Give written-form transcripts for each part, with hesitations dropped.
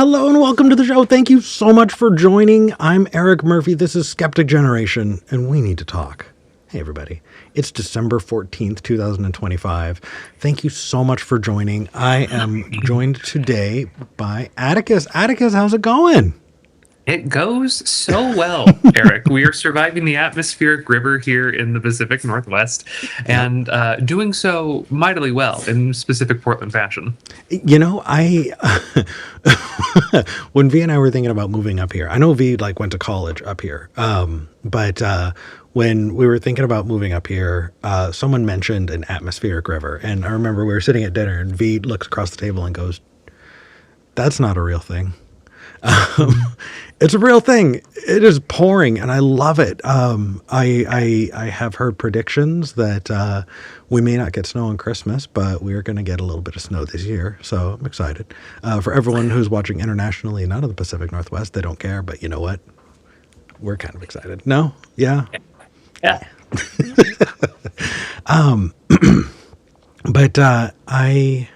Hello and welcome to the show. Thank you so much for joining. I'm Eric Murphy. This is Skeptic Generation, and we need to talk. Hey, everybody. It's December 14th, 2025. Thank you so much for joining. I am joined today by Atticus. Atticus, how's it going? It goes so well, Eric. We are surviving the atmospheric river here in the Pacific Northwest and doing so mightily well in specific Portland fashion. You know, when V and I were thinking about moving up here, I know V went to college up here. But when we were thinking about moving up here, someone mentioned an atmospheric river. And I remember we were sitting at dinner and V looks across the table and goes, "That's not a real thing." It's a real thing. It is pouring and I love it. I have heard predictions that we may not get snow on Christmas, but we are going to get a little bit of snow this year. So I'm excited. For everyone who's watching internationally and out of the Pacific Northwest, they don't care. But you know what? We're kind of excited. No? Yeah? Yeah. But I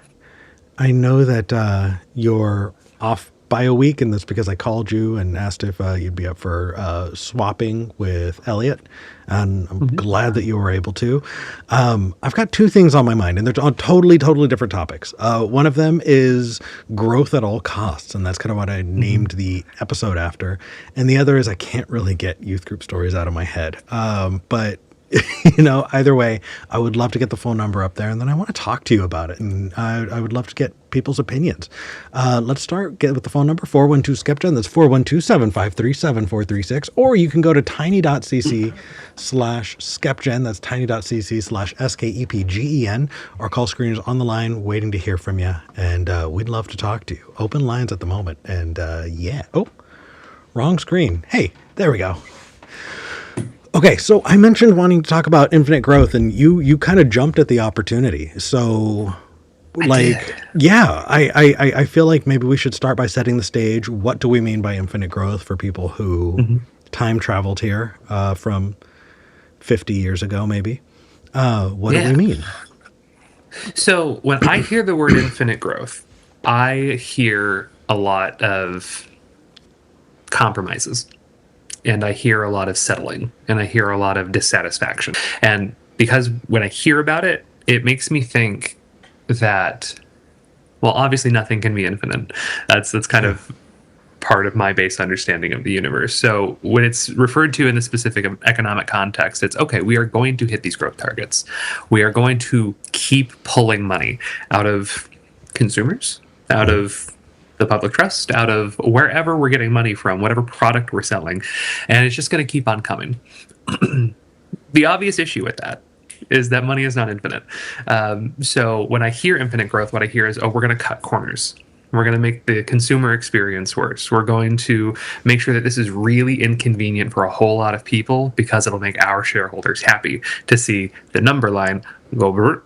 know that you're off by a week, and that's because I called you and asked if you'd be up for swapping with Elliot, and I'm glad that you were able to. I've got two things on my mind, and they're on totally different topics. One of them is growth at all costs, and that's kind of what I named the episode after. And the other is I can't really get youth group stories out of my head. But either way, I would love to get the phone number up there, and then I want to talk to you about it, and I would love to get people's opinions. Let's get with the phone number, 412-SKEPGEN. That's 412-753-7436, or you can go to tiny.cc/SKEPGEN. That's tiny.cc/SKEPGEN. Our call screen is on the line waiting to hear from you, and we'd love to talk to you. Open lines at the moment, and yeah. Oh, wrong screen. Hey, there we go. Okay, so I mentioned wanting to talk about infinite growth, and you kind of jumped at the opportunity. So, I feel like maybe we should start by setting the stage. What do we mean by infinite growth for people who time traveled here from 50 years ago, maybe? What do we mean? So when I hear the word infinite growth, I hear a lot of compromises. And I hear a lot of settling, and I hear a lot of dissatisfaction. And because when I hear about it, it makes me think that, well, obviously nothing can be infinite. That's kind of part of my base understanding of the universe. So when it's referred to in the specific economic context, it's okay, we are going to hit these growth targets. We are going to keep pulling money out of consumers, out of the public trust, out of wherever we're getting money from, whatever product we're selling, and it's just going to keep on coming. The obvious issue with that is that money is not infinite. So when I hear infinite growth, what I hear is, oh, we're going to cut corners. We're going to make the consumer experience worse. We're going to make sure that this is really inconvenient for a whole lot of people because it'll make our shareholders happy to see the number line go.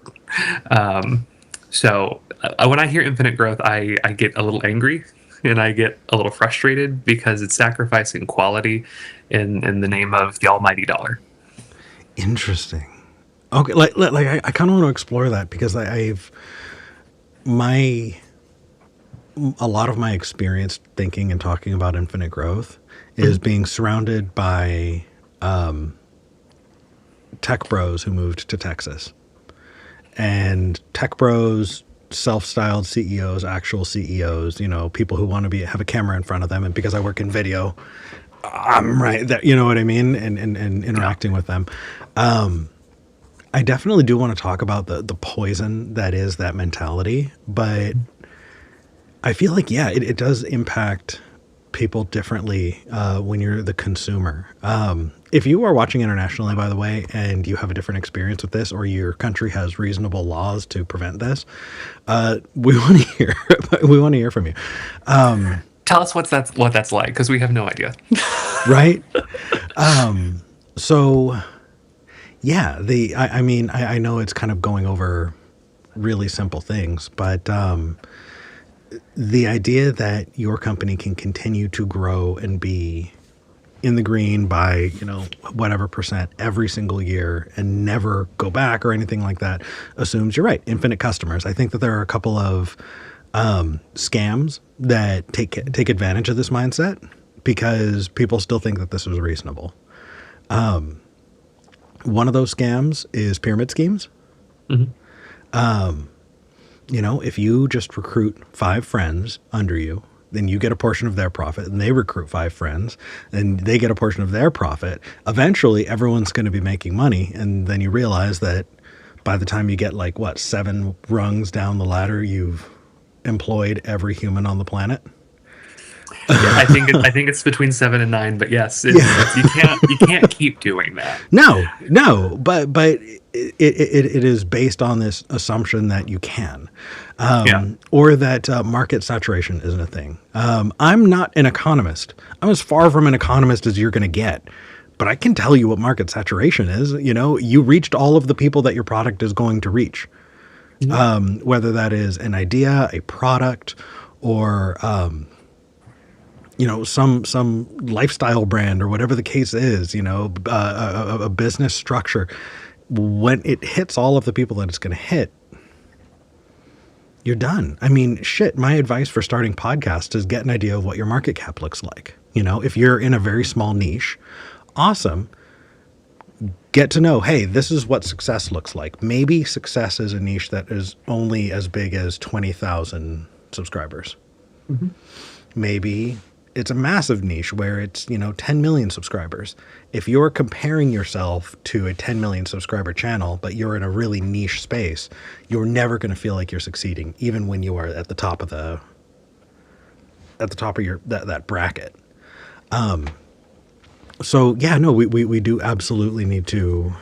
So when I hear infinite growth, I get a little angry and I get a little frustrated because it's sacrificing quality in the name of the almighty dollar. Interesting. Okay, I kind of want to explore that because a lot of my experience thinking and talking about infinite growth is being surrounded by tech bros who moved to Texas. And tech bros, self-styled CEOs, actual CEOs, people who want to have a camera in front of them. And because I work in video, I'm right there, you know what I mean? And interacting with them. I definitely do want to talk about the poison that is that mentality, but I feel like, it does impact people differently when you're the consumer. If you are watching internationally, by the way, and you have a different experience with this, or your country has reasonable laws to prevent this, we want to hear. We want to hear from you. Tell us what that's like, because we have no idea. Right. So, yeah. I know it's kind of going over really simple things, but the idea that your company can continue to grow and be in the green by, whatever percent every single year and never go back or anything like that assumes, you're right, infinite customers. I think that there are a couple of scams that take advantage of this mindset because people still think that this is reasonable. One of those scams is pyramid schemes. If you just recruit 5 friends under you, then you get a portion of their profit, and they recruit 5 friends, and they get a portion of their profit. Eventually, everyone's going to be making money, and then you realize that by the time you get 7 rungs down the ladder, you've employed every human on the planet. Yeah, I think it's between 7 and 9, but yes, you can't keep doing that. No, but it is based on this assumption that you can, or that market saturation isn't a thing. I'm not an economist. I'm as far from an economist as you're going to get, but I can tell you what market saturation is. You reached all of the people that your product is going to reach, whether that is an idea, a product, or some lifestyle brand or whatever the case is, a business structure. When it hits all of the people that it's going to hit, you're done. I mean, shit, my advice for starting podcasts is get an idea of what your market cap looks like. If you're in a very small niche, awesome. Get to know, hey, this is what success looks like. Maybe success is a niche that is only as big as 20,000 subscribers. Maybe it's a massive niche where it's, 10 million subscribers. If you're comparing yourself to a 10 million subscriber channel, but you're in a really niche space, you're never going to feel like you're succeeding, even when you are at the top of that bracket. So yeah, no, we do absolutely need to,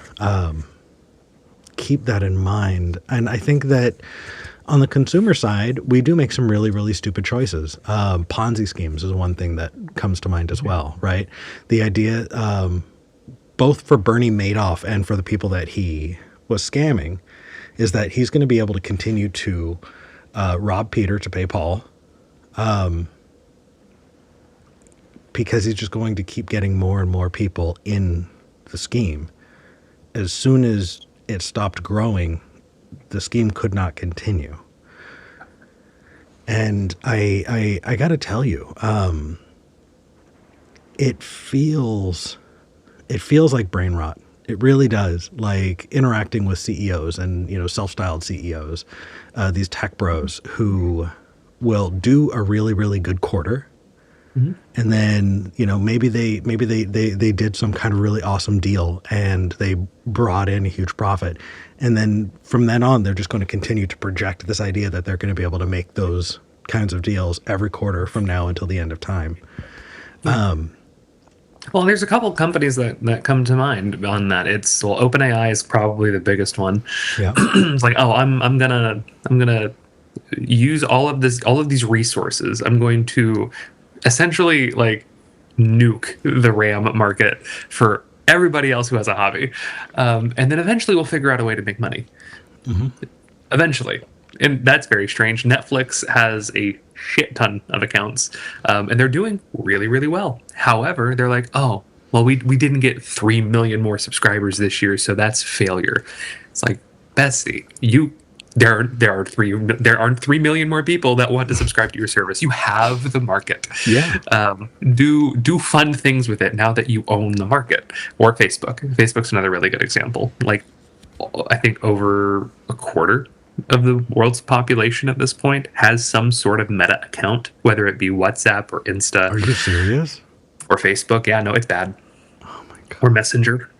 keep that in mind. And I think that on the consumer side, we do make some really, really stupid choices. Ponzi schemes is one thing that comes to mind as well, right? The idea, both for Bernie Madoff and for the people that he was scamming, is that he's going to be able to continue to rob Peter to pay Paul, because he's just going to keep getting more and more people in the scheme. As soon as it stopped growing, the scheme could not continue. And I got to tell you, it feels like brain rot. It really does. Like interacting with CEOs and, self-styled CEOs, these tech bros who will do a really, really good quarter. And then, maybe they did some kind of really awesome deal and they brought in a huge profit. And then from then on, they're just going to continue to project this idea that they're going to be able to make those kinds of deals every quarter from now until the end of time. Well, there's a couple companies that come to mind on that. OpenAI is probably the biggest one. Yeah. It's like, oh, I'm gonna use all of these resources. I'm going to essentially nuke the RAM market for everybody else who has a hobby, and then eventually we'll figure out a way to make money. Eventually, and that's very strange. Netflix has a shit ton of accounts, and they're doing really, really well. However, they're like, oh, well, we didn't get 3 million more subscribers this year, so that's failure. It's like, bestie, there aren't 3 million more people that want to subscribe to your service. You have the market. Yeah. Do fun things with it now that you own the market. Or Facebook's another really good example. I think over a quarter of the world's population at this point has some sort of meta account, whether it be WhatsApp or Insta. Are you serious? Or Facebook. Yeah, no, it's bad. Oh my God. Or Messenger.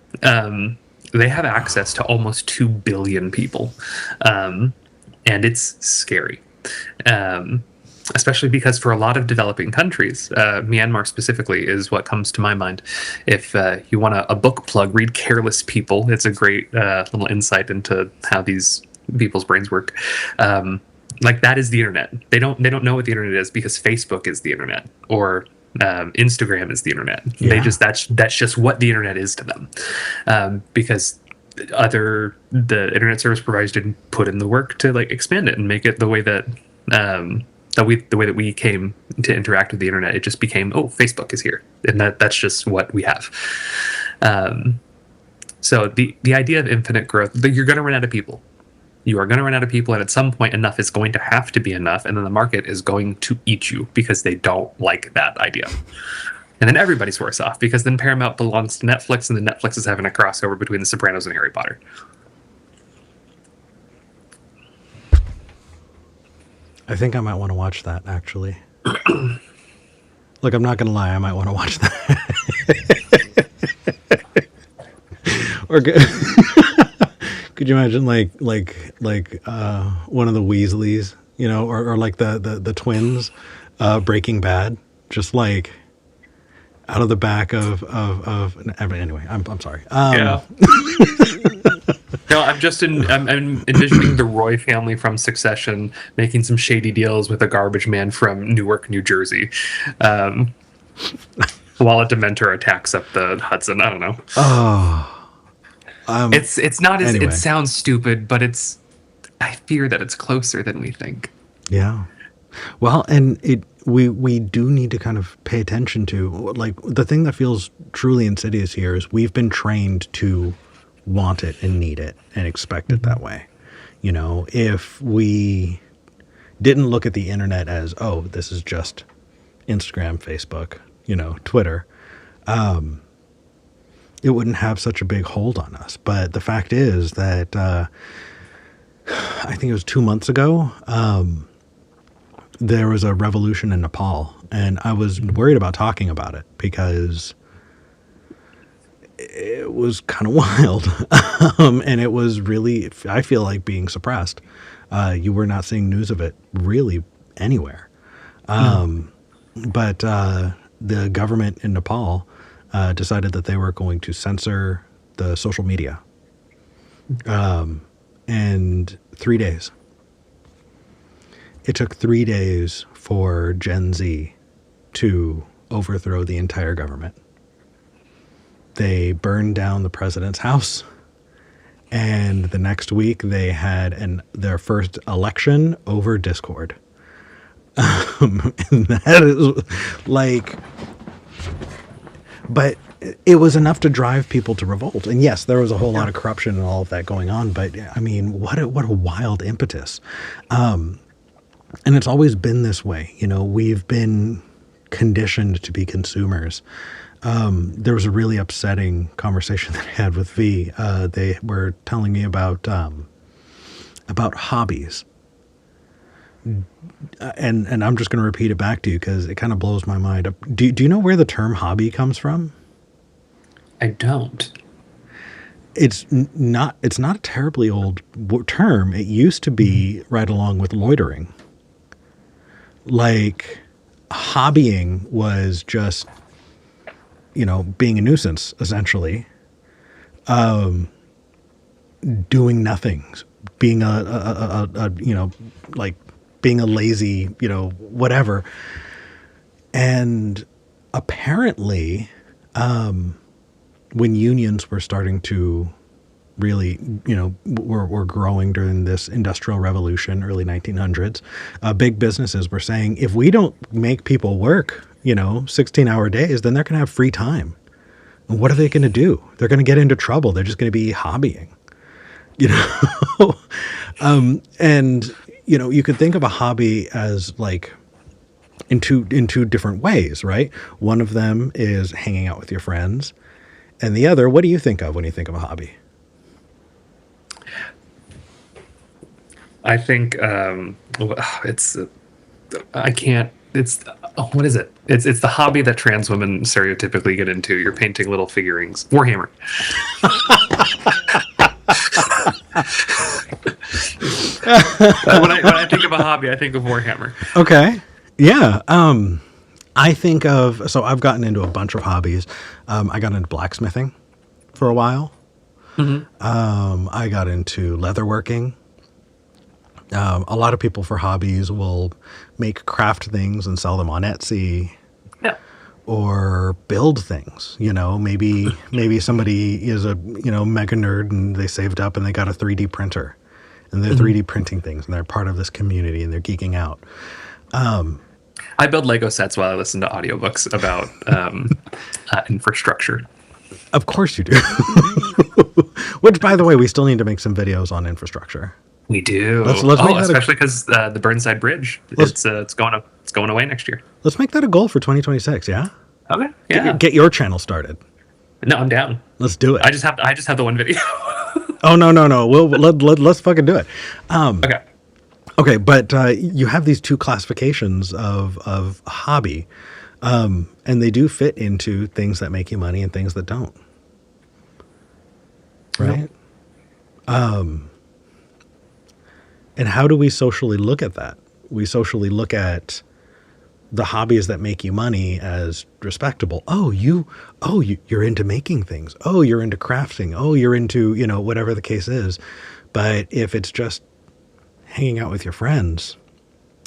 They have access to almost 2 billion people. And it's scary. Especially because for a lot of developing countries, Myanmar specifically is what comes to my mind. If you want a book plug, read Careless People. It's a great little insight into how these people's brains work. That is the internet. They don't know what the internet is because Facebook is the internet, or Instagram is the internet. Yeah. That's just what the internet is to them, because the internet service providers didn't put in the work to expand it and make it the way that we came to interact with the internet. It just became, oh, Facebook is here, and that's just what we have. So the idea of infinite growth, you're going to run out of people. You are going to run out of people, and at some point, enough is going to have to be enough, and then the market is going to eat you because they don't like that idea. And then everybody's worse off because then Paramount belongs to Netflix, and then Netflix is having a crossover between The Sopranos and Harry Potter. I think I might want to watch that, actually. Look, I'm not going to lie. I might want to watch that. Or could you imagine like one of the Weasleys, you know, or like the twins, Breaking Bad, just like out of the back of anyway, I'm sorry. Yeah. No, I'm envisioning the Roy family from Succession making some shady deals with a garbage man from Newark, New Jersey, while a Dementor attacks up the Hudson. I don't know. Oh, it's not as anyway. It sounds stupid, but I fear that it's closer than we think. Yeah. Well, and we do need to kind of pay attention to, like, the thing that feels truly insidious here is we've been trained to want it and need it and expect it that way. You know, if we didn't look at the internet as, oh, this is just Instagram, Facebook, you know, Twitter, it wouldn't have such a big hold on us. But the fact is that I think it was 2 months ago, there was a revolution in Nepal, and I was worried about talking about it because it was kind of wild. And it was really, I feel like, being suppressed. You were not seeing news of it really anywhere. But the government in Nepal decided that they were going to censor the social media. And 3 days. It took 3 days for Gen Z to overthrow the entire government. They burned down the president's house, and the next week they had their first election over Discord. And that is like, but it was enough to drive people to revolt. And yes, there was a whole lot of corruption and all of that going on, but I mean, what a wild impetus. And it's always been this way. You know, we've been conditioned to be consumers. There was a really upsetting conversation that I had with V. They were telling me about hobbies. And I'm just going to repeat it back to you because it kind of blows my mind. Do you know where the term hobby comes from? I don't. It's not a terribly old term. It used to be right along with loitering. Like, hobbying was just, you know, being a nuisance, essentially. Doing nothing, being a you know, like being a lazy, you know, whatever. And apparently, when unions were starting to really, you know, were growing during this industrial revolution, early 1900s, big businesses were saying, if we don't make people work, you know, 16-hour days, then they're going to have free time. And what are they going to do? They're going to get into trouble. They're just going to be hobbying, you know? And, you know, you could think of a hobby as like in two different ways, right? One of them is hanging out with your friends. And the other, what do you think of when you think of a hobby? I think what is it? It's the hobby that trans women stereotypically get into. You're painting little figurines. Warhammer. When I think of a hobby, I think of Warhammer. Okay. Yeah. I think of, so I've gotten into a bunch of hobbies. I got into blacksmithing for a while. Mm-hmm. I got into leatherworking. A lot of people for hobbies will make craft things and sell them on Etsy. Yeah. Or build things, you know, maybe somebody is a, you know, mega nerd and they saved up and they got a 3D printer and they're 3D printing things and they're part of this community and they're geeking out. I build Lego sets while I listen to audiobooks about infrastructure. Of course you do. Which, by the way, we still need to make some videos on infrastructure. We do. Let's make Oh, that a especially because the Burnside Bridge, let's it's going away next year. let's make that a goal for 2026. Yeah, Okay. Yeah. get your channel started. No, I'm down. Let's do it. I just have the one video. Oh no. Let's fucking do it. Okay. Okay, but you have these two classifications of hobby, and they do fit into things that make you money and things that don't. Right. And how do we socially look at that? We socially look at the hobbies that make you money as respectable. You're into making things. Oh, you're into crafting. Oh, you're into, whatever the case is. But if it's just hanging out with your friends,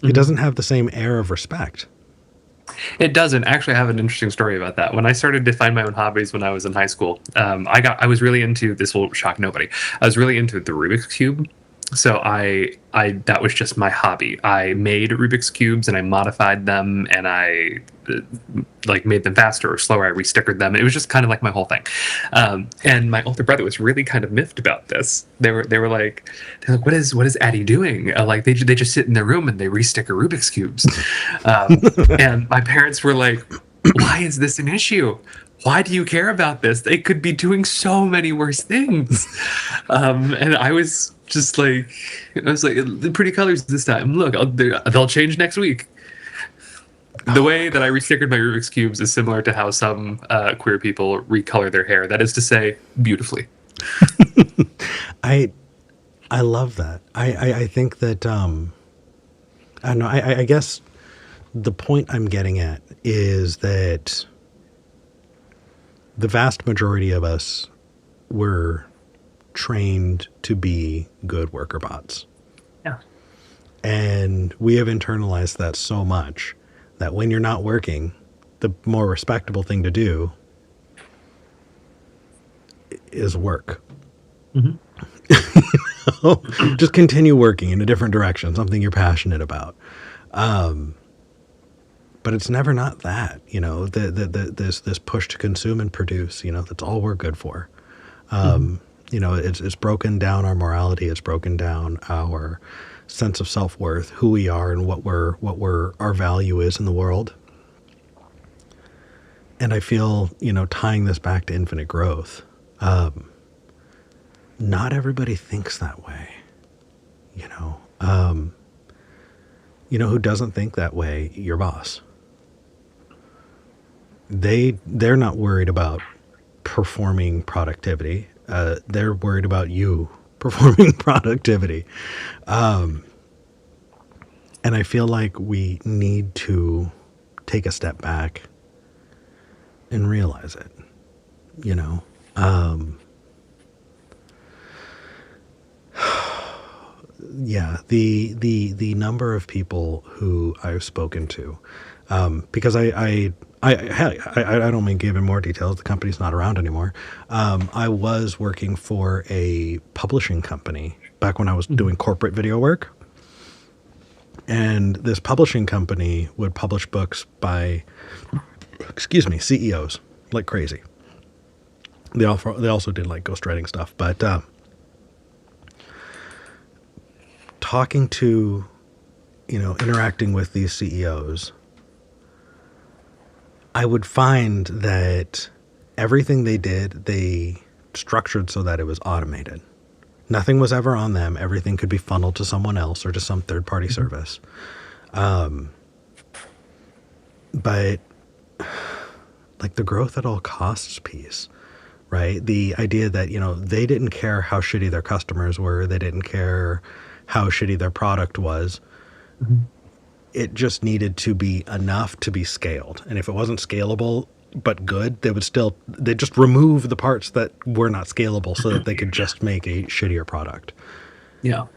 it doesn't have the same air of respect. It doesn't. Actually, I have an interesting story about that. When I started to find my own hobbies when I was in high school, I was really into, this will shock nobody, I was really into the Rubik's Cube. So that was just my hobby. I made Rubik's cubes and I modified them, and I like made them faster or slower. I restickered them. It was just kind of like my whole thing. And my older brother was really kind of miffed about this. They're like, what is Addie doing? Like they just sit in their room and they resticker Rubik's cubes. And my parents were like, why is this an issue? Why do you care about this? They could be doing so many worse things. And I was just like, the pretty colors this time. Look, they'll change next week. The way that I restickered my Rubik's cubes is similar to how some queer people recolor their hair. That is to say, beautifully. I love that. I think that I don't know. I guess the point I'm getting at is that the vast majority of us were trained to be good worker bots. Yeah. And we have internalized that so much that when you're not working, the more respectable thing to do is work. Mm-hmm. Just continue working in a different direction, something you're passionate about. But it's never not that, this push to consume and produce, that's all we're good for. It's broken down our morality. It's broken down our sense of self-worth, who we are and what our value is in the world. And I feel, tying this back to infinite growth, not everybody thinks that way, who doesn't think that way? Your boss. They're not worried about performing productivity. They're worried about you performing productivity. And I feel like we need to take a step back and realize it, yeah, the number of people who I've spoken to, because I don't mean giving more details. The company's not around anymore. I was working for a publishing company back when I was doing corporate video work. And this publishing company would publish books by, CEOs like crazy. They also did like ghostwriting stuff, but talking to, interacting with these CEOs, I would find that everything they did, they structured so that it was automated. Nothing was ever on them. Everything could be funneled to someone else or to some third-party service. But like the growth at all costs piece, right? The idea that, they didn't care how shitty their customers were. They didn't care how shitty their product was. Mm-hmm. It just needed to be enough to be scaled. And if it wasn't scalable but good, they'd just remove the parts that were not scalable so that they could just make a shittier product. Yeah.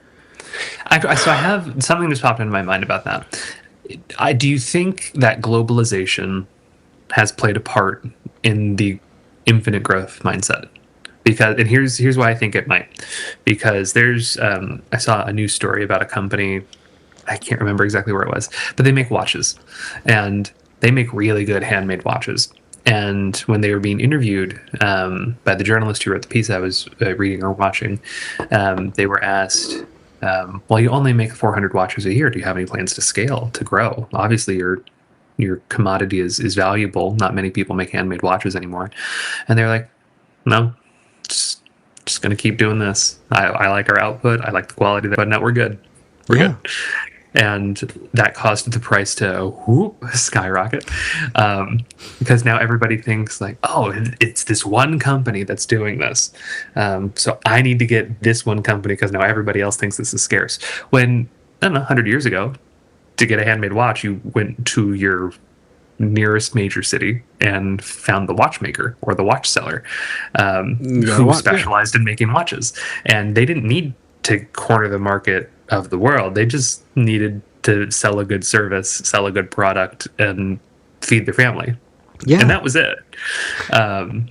So I have something just popped into my mind about that. Do you think that globalization has played a part in the infinite growth mindset? And here's why I think it might. Because there's I saw a news story about a company, I can't remember exactly where it was, but they make watches, and they make really good handmade watches. And when they were being interviewed by the journalist who wrote the piece I was reading or watching, they were asked, Well, you only make 400 watches a year. Do you have any plans to scale, to grow? Obviously, your commodity is valuable. Not many people make handmade watches anymore. And they're like, no, just just gonna keep doing this. I like our output. I like the quality, but now we're good. We're Yeah. good. And that caused the price to whoop, skyrocket, because now everybody thinks like, oh, it's this one company that's doing this, so I need to get this one company because now everybody else thinks this is scarce. When I don't know, 100 years ago, to get a handmade watch, you went to your nearest major city and found the watchmaker or the watch seller, You gotta who watch, yeah. specialized in making watches, and they didn't need to corner the market of the world. They just needed to sell a good service, sell a good product, and feed their family. Yeah. And that was it. And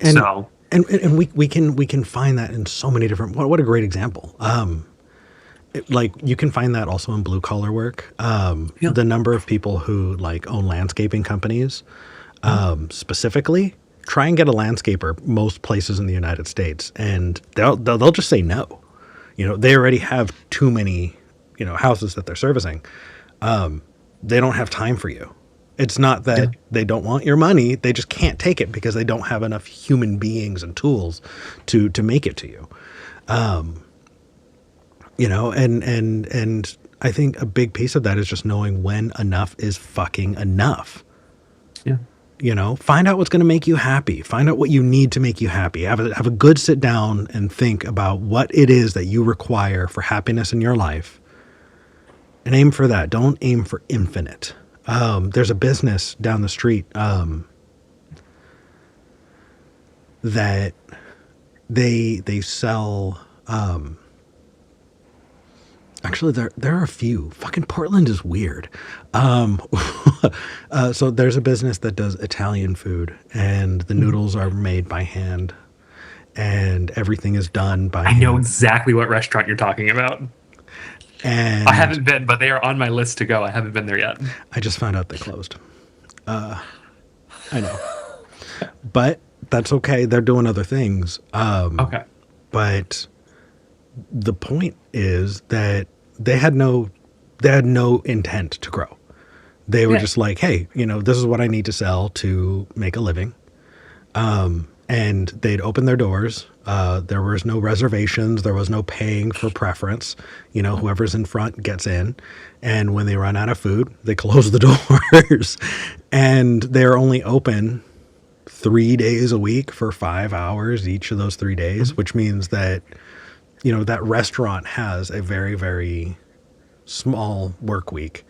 So and we can find that in so many different, what a great example. Like you can find that also in blue collar work. yeah, The number of people who like own landscaping companies, specifically, try and get a landscaper most places in the United States, and they'll just say no. You know, they already have too many, you know, houses that they're servicing. They don't have time for you. It's not that they don't want your money; they just can't take it because they don't have enough human beings and tools to make it to you. You know, and I think a big piece of that is just knowing when enough is fucking enough. yeah, You know, find out what's going to make you happy. Find out what you need to make you happy. Have a good sit down and think about what it is that you require for happiness in your life, and aim for that. Don't aim for infinite. There's a business down the street that they sell. Actually, there are a few. Fucking Portland is weird. So there's a business that does Italian food, and the noodles are made by hand, and everything is done by I know hand. exactly what restaurant you're talking about. And I haven't been, but they are on my list to go. I haven't been there yet. I just found out they closed. I know, but that's okay. They're doing other things. Okay. But the point is that they had no intent to grow. They were Yeah. just like, hey, you know, this is what I need to sell to make a living. And they'd open their doors. There was no reservations. There was no paying for preference. You know, whoever's in front gets in. And when they run out of food, they close the doors. And they're only open 3 days a week for 5 hours each of those 3 days, which means that, you know, that restaurant has a very, very small work week.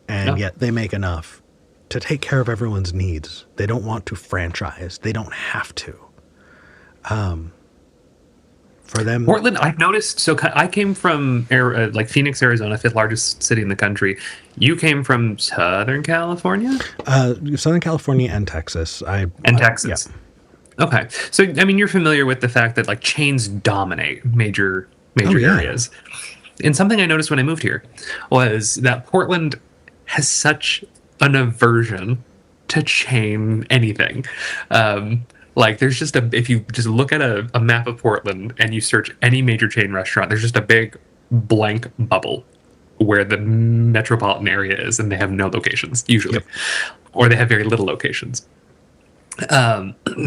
And Yeah. yet they make enough to take care of everyone's needs. They don't want to franchise. They don't have to. For them, Portland, I've noticed. So I came from like Phoenix, Arizona, fifth largest city in the country. You came from Southern California Southern California and Texas. and Texas. Yeah. Okay, so I mean, you're familiar with the fact that like chains dominate major Oh, yeah. areas. And something I noticed when I moved here was that Portland has such an aversion to chain anything. Like there's just if you just look at a map of Portland and you search any major chain restaurant, there's just a big blank bubble where the metropolitan area is, and they have no locations usually, Yep. or they have very little locations.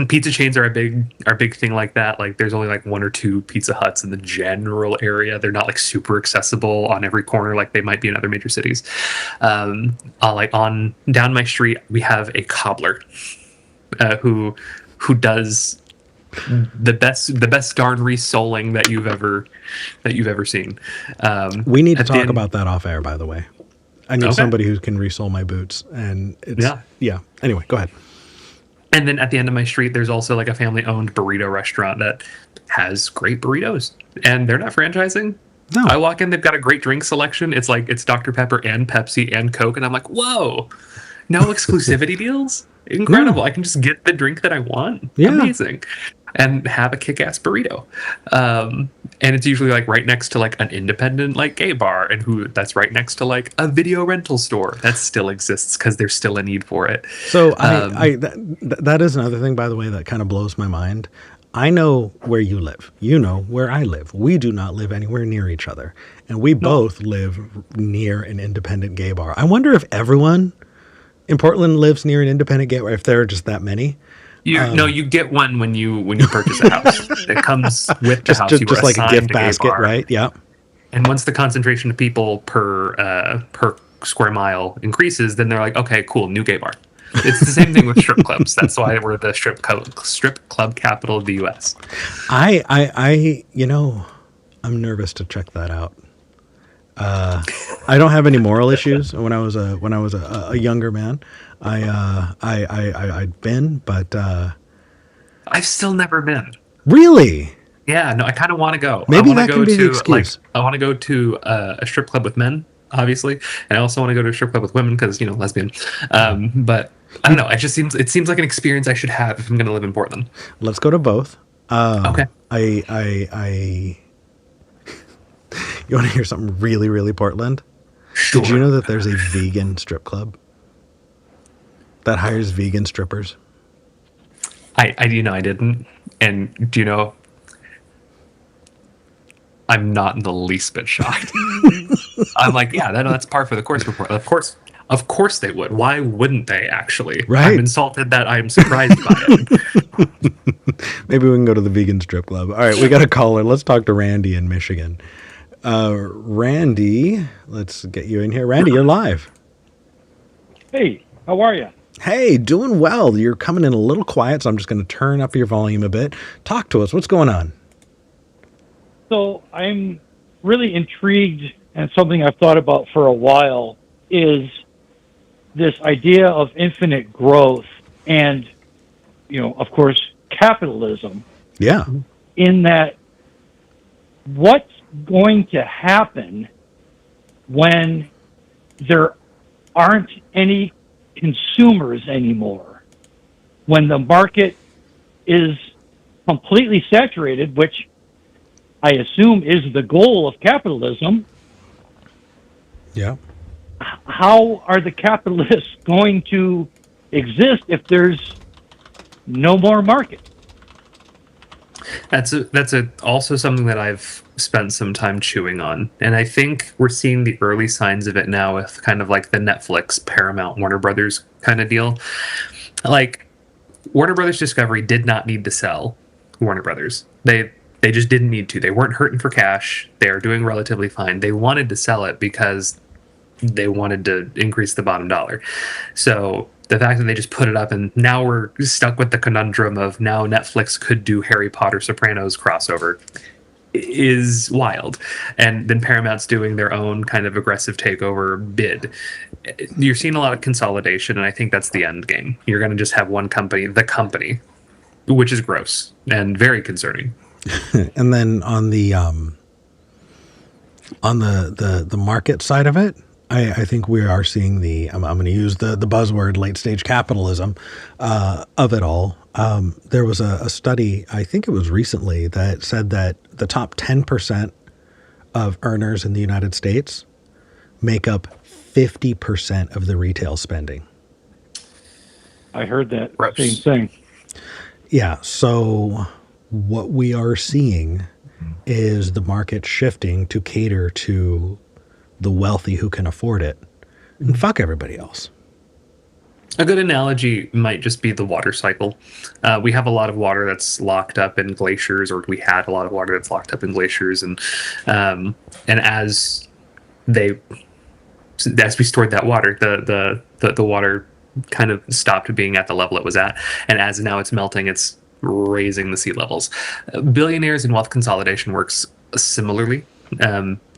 Pizza chains are a big thing like that. Like there's only like one or two Pizza Huts in the general area. They're not like super accessible on every corner like they might be in other major cities. Like on down my street, we have a cobbler who does the best darn resoling that you've ever seen. We need to At the talk end- about that off air, by the way. I need Okay. somebody who can resole my boots. And it's, yeah. Anyway, go ahead. And then at the end of my street, there's also like a family-owned burrito restaurant that has great burritos, and they're not franchising. No. I walk in, they've got a great drink selection. It's like it's Dr. Pepper and Pepsi and Coke, and I'm like, whoa, no exclusivity deals? Incredible! Yeah. I can just get the drink that I want. Yeah. Amazing, and have a kick-ass burrito. And it's usually like right next to like an independent like gay bar, and that's right next to like a video rental store that still exists because there's still a need for it. So that is another thing, by the way, that kind of blows my mind. I know where you live. You know where I live. We do not live anywhere near each other. And we No. both live near an independent gay bar. I wonder if everyone in Portland lives near an independent gay bar, if there are just that many. No, you get one when you purchase a house. It comes with the house. You Just were like a assigned gift gay basket, bar. right? Yeah. And once the concentration of people per square mile increases, then they're like, okay, cool, new gay bar. It's the same thing with strip clubs. That's why we're the strip club capital of the U.S. I'm nervous to check that out. I don't have any moral issues. When I was a younger man, I'd been, but I've still never been. really, Yeah, no, I kind of want to go. maybe I want that to can go be the to excuse. I want to go to a strip club with men, obviously, and I also want to go to a strip club with women because lesbian. But I don't know. It seems like an experience I should have if I'm going to live in Portland. Let's go to both. Okay. I You want to hear something really, really Portland? Sure. Did you know that there's a vegan strip club that hires vegan strippers? I I didn't. And do you know? I'm not in the least bit shocked. I'm like, yeah, that's par for the course for Portland. Of course they would. Why wouldn't they? Actually, Right. I'm insulted that I'm surprised by it. Maybe we can go to the vegan strip club. All right, we got a caller. Let's talk to Randy in Michigan. Randy, let's get you in here. Randy, you're live. Hey, how are you? Hey, doing well. You're coming in a little quiet, so I'm just going to turn up your volume a bit. Talk to us. What's going on? So I'm really intrigued, and something I've thought about for a while is this idea of infinite growth and, of course, capitalism. Yeah. In that, what's going to happen when there aren't any consumers anymore? When the market is completely saturated, which I assume is the goal of capitalism. Yeah. How are the capitalists going to exist if there's no more market? That's also something that I've spent some time chewing on, and I think we're seeing the early signs of it now with kind of like the Netflix, Paramount, Warner Brothers kind of deal. Like Warner Brothers Discovery did not need to sell Warner Brothers. They just didn't need to. They weren't hurting for cash. They are doing relatively fine. They wanted to sell it because they wanted to increase the bottom dollar. So the fact that they just put it up and now we're stuck with the conundrum of now Netflix could do Harry Potter Sopranos crossover is wild. And then Paramount's doing their own kind of aggressive takeover bid. You're seeing a lot of consolidation, and I think that's the end game. You're going to just have one company, the company, which is gross and very concerning. And then on the market side of it, I think we are seeing I'm going to use the buzzword late stage capitalism of it all. There was a study, I think it was recently, that said that the top 10% of earners in the United States make up 50% of the retail spending. I heard that Gross. same thing. Yeah. So what we are seeing is the market shifting to cater to the wealthy who can afford it and fuck everybody else. A good analogy might just be the water cycle. We have a lot of water that's locked up in glaciers, or we had a lot of water that's locked up in glaciers, and as we stored that water, the water kind of stopped being at the level it was at, and as now it's melting, it's raising the sea levels. Billionaires and wealth consolidation works similarly.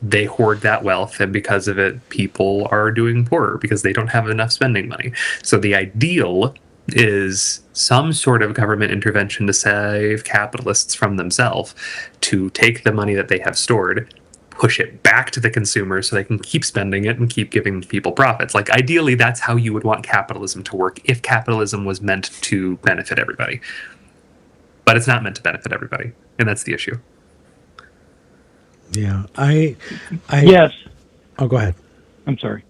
They hoard that wealth, and because of it, people are doing poorer because they don't have enough spending money. So the ideal is some sort of government intervention to save capitalists from themselves, to take the money that they have stored, push it back to the consumer so they can keep spending it and keep giving people profits. Like ideally, that's how you would want capitalism to work if capitalism was meant to benefit everybody. But it's not meant to benefit everybody, and that's the issue. Yeah. I Yes. Oh, go ahead. I'm sorry.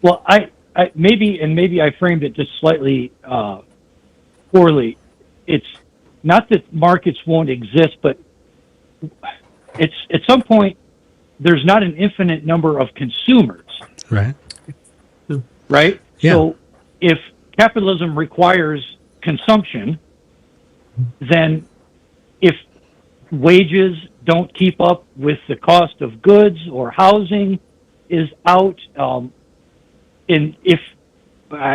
Well, I maybe I framed it just slightly poorly. It's not that markets won't exist, but it's at some point there's not an infinite number of consumers, Right. right? Yeah. So if capitalism requires consumption, then if wages don't keep up with the cost of goods or housing is out, and if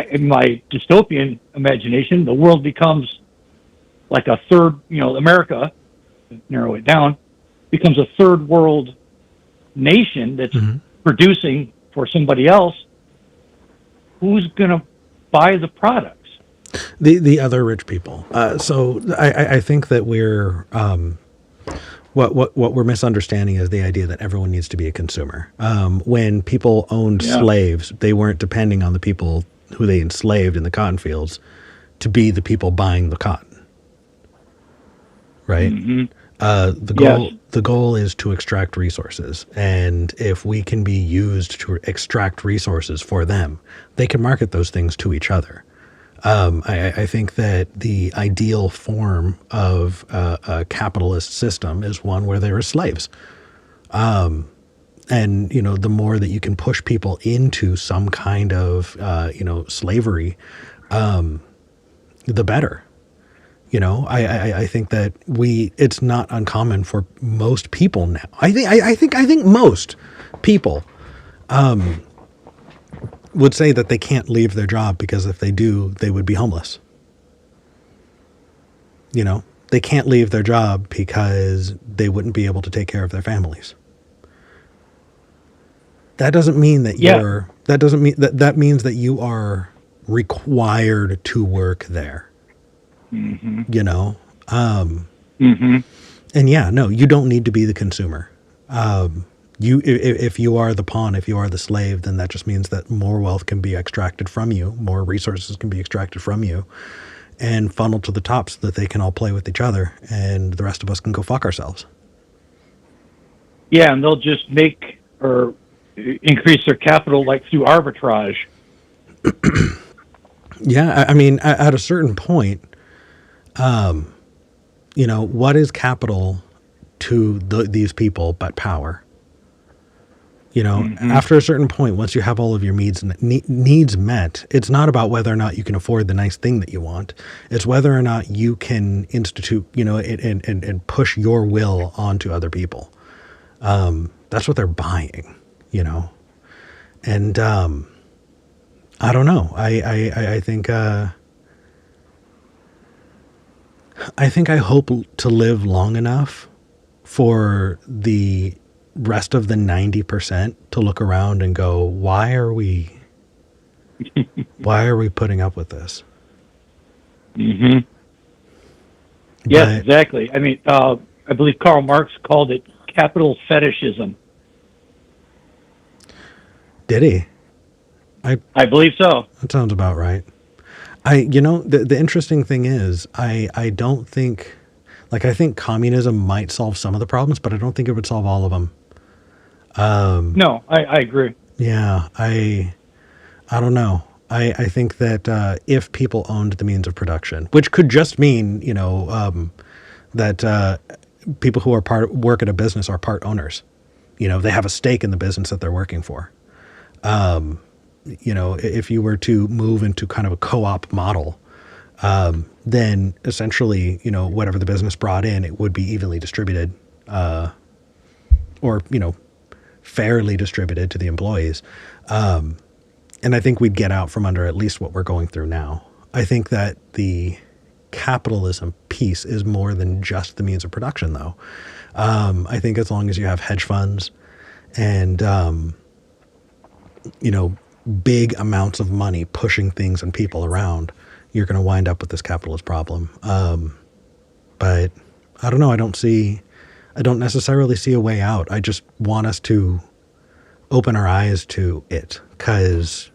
in my dystopian imagination, the world becomes like a third, America, narrow it down, becomes a third world nation that's producing for somebody else, who's going to buy the products? The other rich people. So I think that we're what we're misunderstanding is the idea that everyone needs to be a consumer. When people owned slaves, they weren't depending on the people who they enslaved in the cotton fields to be the people buying the cotton. Right. The goal is to extract resources, and if we can be used to extract resources for them, they can market those things to each other. I think that the ideal form of a capitalist system is one where there are slaves. And, the more that you can push people into some kind of, slavery, the better. I think that it's not uncommon for most people now. I think most people, would say that they can't leave their job because if they do, they would be homeless. They can't leave their job because they wouldn't be able to take care of their families. That doesn't mean that that means that you are required to work there. And you don't need to be the consumer. If you are the pawn, if you are the slave, then that just means that more wealth can be extracted from you, more resources can be extracted from you, and funneled to the top so that they can all play with each other, and the rest of us can go fuck ourselves. Yeah, and they'll just make or increase their capital like through arbitrage. Yeah, I mean, at a certain point, what is capital to these people but power? After a certain point, once you have all of your needs met, it's not about whether or not you can afford the nice thing that you want. It's whether or not you can institute, and push your will onto other people. That's what they're buying, and I don't know. I think I hope to live long enough for the rest of the 90% to look around and go, why are we putting up with this? Yes, exactly. I mean, I believe Karl Marx called it capital fetishism. Did he? I believe so. That sounds about right. The interesting thing is, I don't think, I think communism might solve some of the problems, but I don't think it would solve all of them. No, I agree. Yeah, I don't know. I think that if people owned the means of production, which could just mean, that people who work at a business are part owners. They have a stake in the business that they're working for. If you were to move into kind of a co-op model, then essentially, whatever the business brought in, it would be evenly distributed, or, fairly distributed to the employees. And I think we'd get out from under at least what we're going through now. I think that the capitalism piece is more than just the means of production, though. I think as long as you have hedge funds and, big amounts of money pushing things and people around, you're going to wind up with this capitalist problem. But I don't know. I don't necessarily see a way out. I just want us to open our eyes to it, because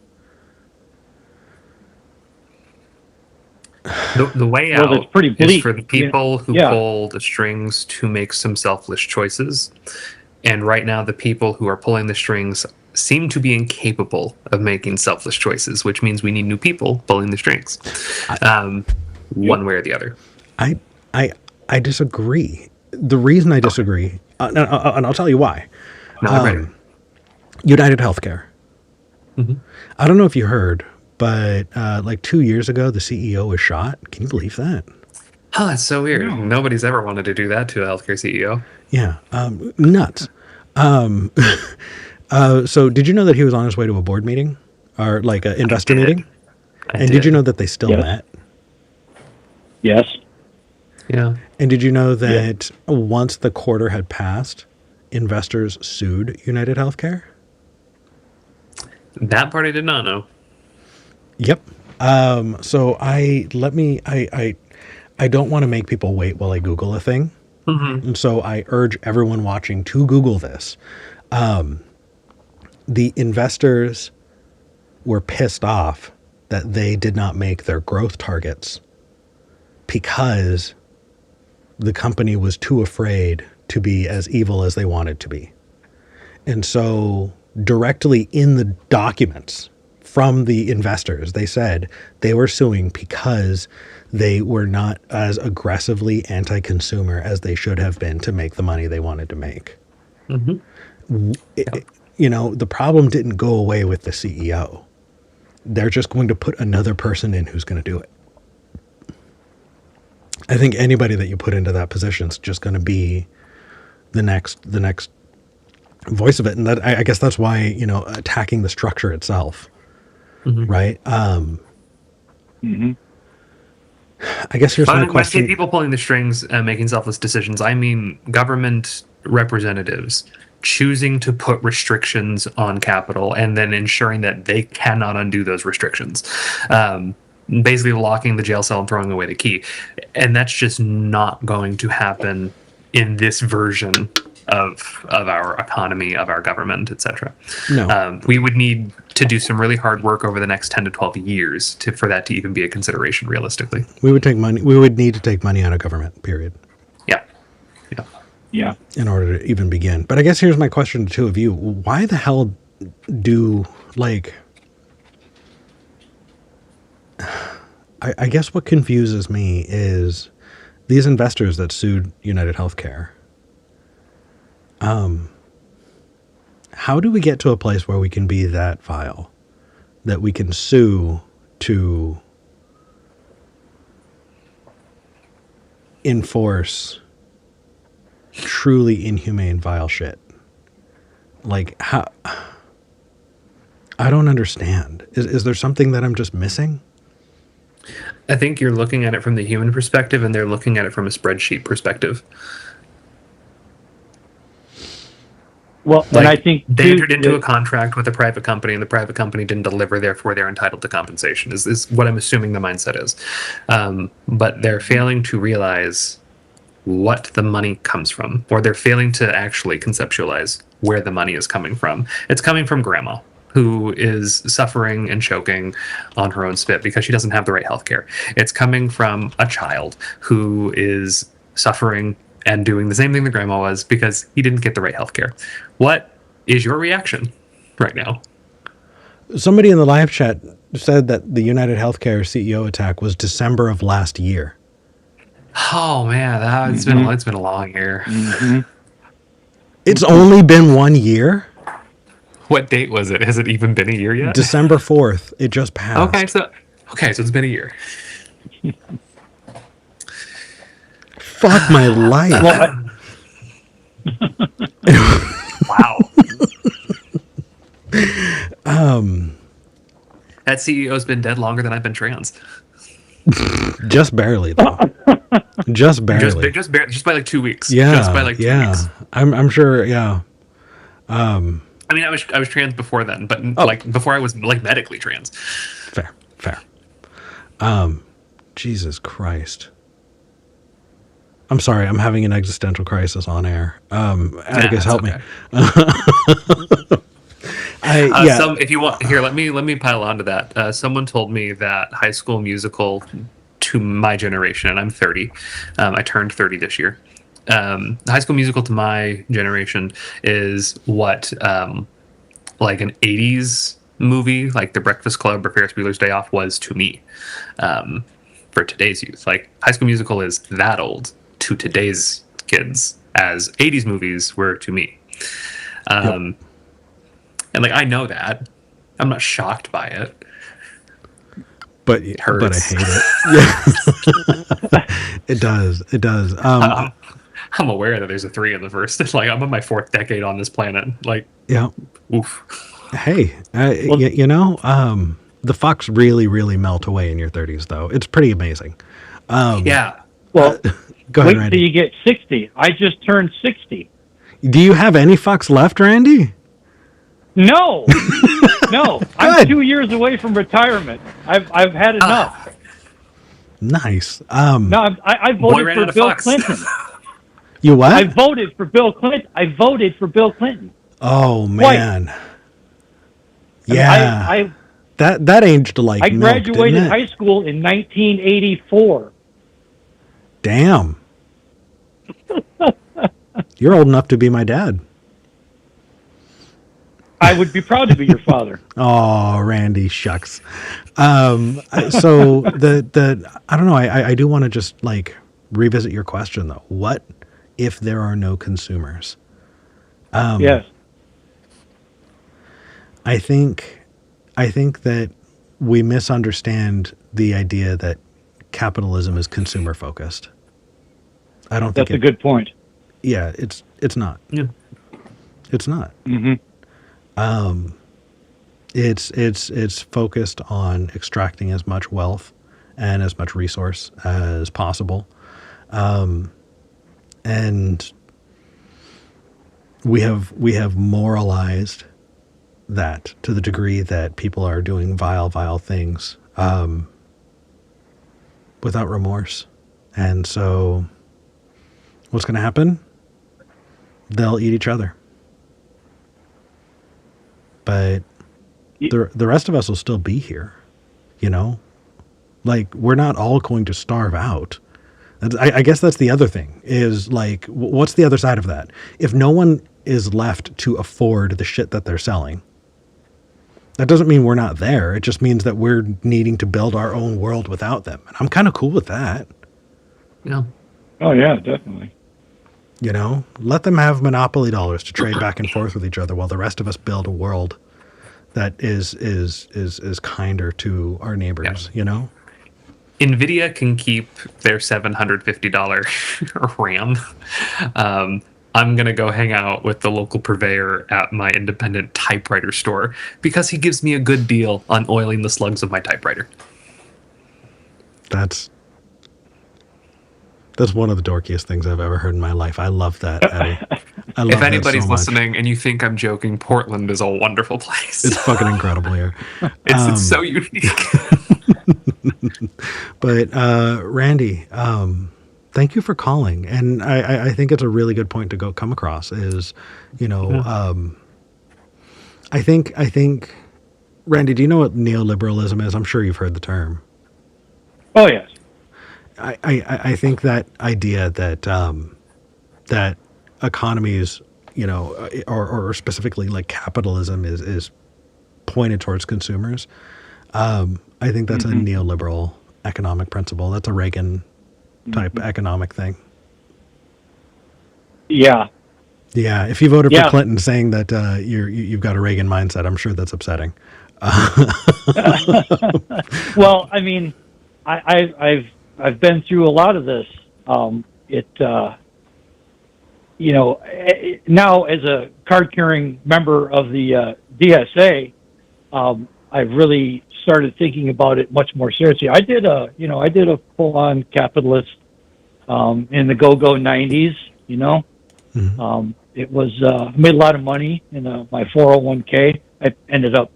the way out pretty bleak, is for the people who pull the strings to make some selfless choices. And right now, the people who are pulling the strings seem to be incapable of making selfless choices, which means we need new people pulling the strings, one way or the other. I disagree. The reason I disagree, and I'll tell you why. No, I'm ready. United Healthcare. Mm-hmm. I don't know if you heard, but like 2 years ago, the CEO was shot. Can you believe that? Oh, that's so weird. No. Nobody's ever wanted to do that to a healthcare CEO. Yeah, nuts. So did you know that he was on his way to a board meeting or like an investor meeting? And did you know that they still Yes. met? Yes. Yeah. And did you know that once the quarter had passed, investors sued United Healthcare? That part I did not know. Yep. So I don't want to make people wait while I Google a thing. Mm-hmm. And so I urge everyone watching to Google this. The investors were pissed off that they did not make their growth targets because the company was too afraid to be as evil as they wanted to be. And so directly in the documents from the investors, they said they were suing because they were not as aggressively anti-consumer as they should have been to make the money they wanted to make. Mm-hmm. The problem didn't go away with the CEO. They're just going to put another person in who's going to do it. I think anybody that you put into that position is just going to be the next voice of it. And that, I guess that's why, attacking the structure itself, Mm-hmm. right? Mm-hmm. I guess here's my When I say question. people pulling the strings and making selfless decisions, I mean government representatives choosing to put restrictions on capital and then ensuring that they cannot undo those restrictions. Basically locking the jail cell and throwing away the key. And that's just not going to happen in this version of our economy, of our government, etc. No. We would need to do some really hard work over the next 10 to 12 years for that to even be a consideration realistically. We would need to take money out of government, period, Yeah. Yeah. Yeah. in order to even begin. But I guess here's my question to two of you. Why the hell do, I guess what confuses me is these investors that sued United Healthcare. How do we get to a place where we can be that vile, that we can sue to enforce truly inhumane, vile shit? Like, how? I don't understand. Is there something that I'm just missing? I think you're looking at it from the human perspective and they're looking at it from a spreadsheet perspective. Well, and I think they too, entered into that- a contract with a private company and the private company didn't deliver, therefore they're entitled to compensation is what I'm assuming the mindset is. But they're failing to realize what the money comes from, or they're failing to actually conceptualize where the money is coming from. It's coming from grandma, who is suffering and choking on her own spit because she doesn't have the right healthcare. It's coming from a child who is suffering and doing the same thing that grandma was because he didn't get the right healthcare. What is your reaction right now? Somebody in the live chat said that the United Healthcare CEO attack was December of last year. Oh man, it's been a long year. Mhm. It's only been 1 year? What date was it? Has it even been a year yet? December 4th. It just passed. Okay, so it's been a year. Fuck my life. Wow. That CEO's been dead longer than I've been trans. Just barely, though. Just barely. Just by like 2 weeks. Yeah. Just by like 2 weeks. I'm sure. Yeah. I mean, I was trans before then, but like before I was like medically trans. Fair. Jesus Christ. I'm sorry. I'm having an existential crisis on air. Atticus, help me. If you want, here, let me pile onto that. Someone told me that High School Musical to my generation, and I'm 30. I turned 30 this year. High School Musical to my generation is what like an 80s movie like The Breakfast Club or Ferris Bueller's Day Off was to me. for today's youth. Like High School Musical is that old to today's kids as 80s movies were to me. And like I know that. I'm not shocked by it. But It I hurts. hate it. Yeah. It does. I'm aware that there's a 3 in the first. Like I'm on my 4th decade on this planet. Like, Yeah. oof. Hey, the fucks really melt away in your 30s, though. It's pretty amazing. Yeah. Well, Go ahead, wait till Randy. you get 60. I just turned 60. Do you have any fucks left, Randy? No, no. Good. I'm 2 years away from retirement. I've had enough. Nice. No, I Boy voted ran for out of Bill fucks. Clinton. You what? I voted for Bill Clinton. I voted for Bill Clinton. Oh man. mean, Yeah. that aged like I milk, graduated didn't it? high school in 1984. Damn. You're old enough to be my dad. I would be proud to be your father. Oh, Randy, shucks. So I don't know. I do want to just like revisit your question though. What if there are no consumers? Yes. I think that we misunderstand the idea that capitalism is consumer focused. I don't think That's a good point. Yeah, it's not. Yeah. It's not. Mm-hmm. It's focused on extracting as much wealth and as much resource as possible, and we have moralized that to the degree that people are doing vile things without remorse, and so what's going to happen? They'll eat each other. But the rest of us will still be here, you know? Like, we're not all going to starve out. I guess that's the other thing, is like, what's the other side of that? If no one is left to afford the shit that they're selling, that doesn't mean we're not there. It just means that we're needing to build our own world without them. And I'm kind of cool with that. Yeah. Oh yeah, definitely. You know, let them have monopoly dollars to trade back and forth with each other while the rest of us build a world that is kinder to our neighbors, you know? NVIDIA can keep their $750 RAM. I'm going to go hang out with the local purveyor at my independent typewriter store because he gives me a good deal on oiling the slugs of my typewriter. That's one of the dorkiest things I've ever heard in my life. I love that, Eddie. I love If anybody's that so much. listening and you think I'm joking, Portland is a wonderful place. It's fucking incredible here. It's so unique. But Randy, thank you for calling. And I think it's a really good point to come across is, you know, I think, Randy, do you know what neoliberalism is? I'm sure you've heard the term. Oh yes. I think that idea that that economies, you know, or specifically like capitalism is pointed towards consumers. I think that's a neoliberal economic principle. That's a Reagan type economic thing. Yeah. Yeah. If you voted for Yeah. Clinton saying that you've got a Reagan mindset, I'm sure that's upsetting. Well, I mean, I've been through a lot of this. You know, now as a card-carrying member of the DSA, I've really started thinking about it much more seriously. I did a full-on capitalist in the go-go 90s. You know, it was I made a lot of money in my 401k. I ended up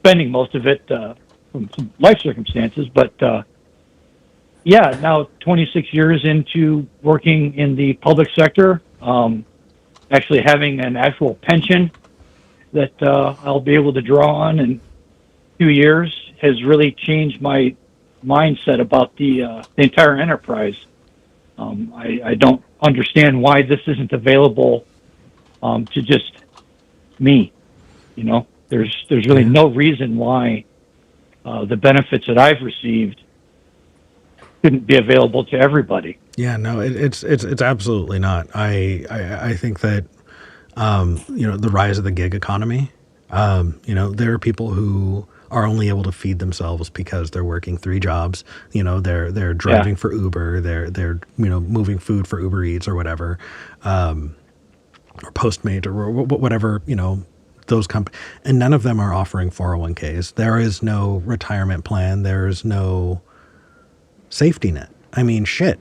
spending most of it from some life circumstances, but yeah, now 26 years into working in the public sector, actually having an actual pension that I'll be able to draw on in 2 years has really changed my mindset about the entire enterprise. I don't understand why this isn't available to just me. You know, there's really no reason why the benefits that I've received couldn't be available to everybody. Yeah, no, it's absolutely not. I think that the rise of the gig economy. There are people who are only able to feed themselves because they're working 3 jobs. They're driving for Uber. They're moving food for Uber Eats or whatever, or Postmate or whatever. Those companies, and none of them are offering 401ks. There is no retirement plan. There is no safety net. I mean, shit.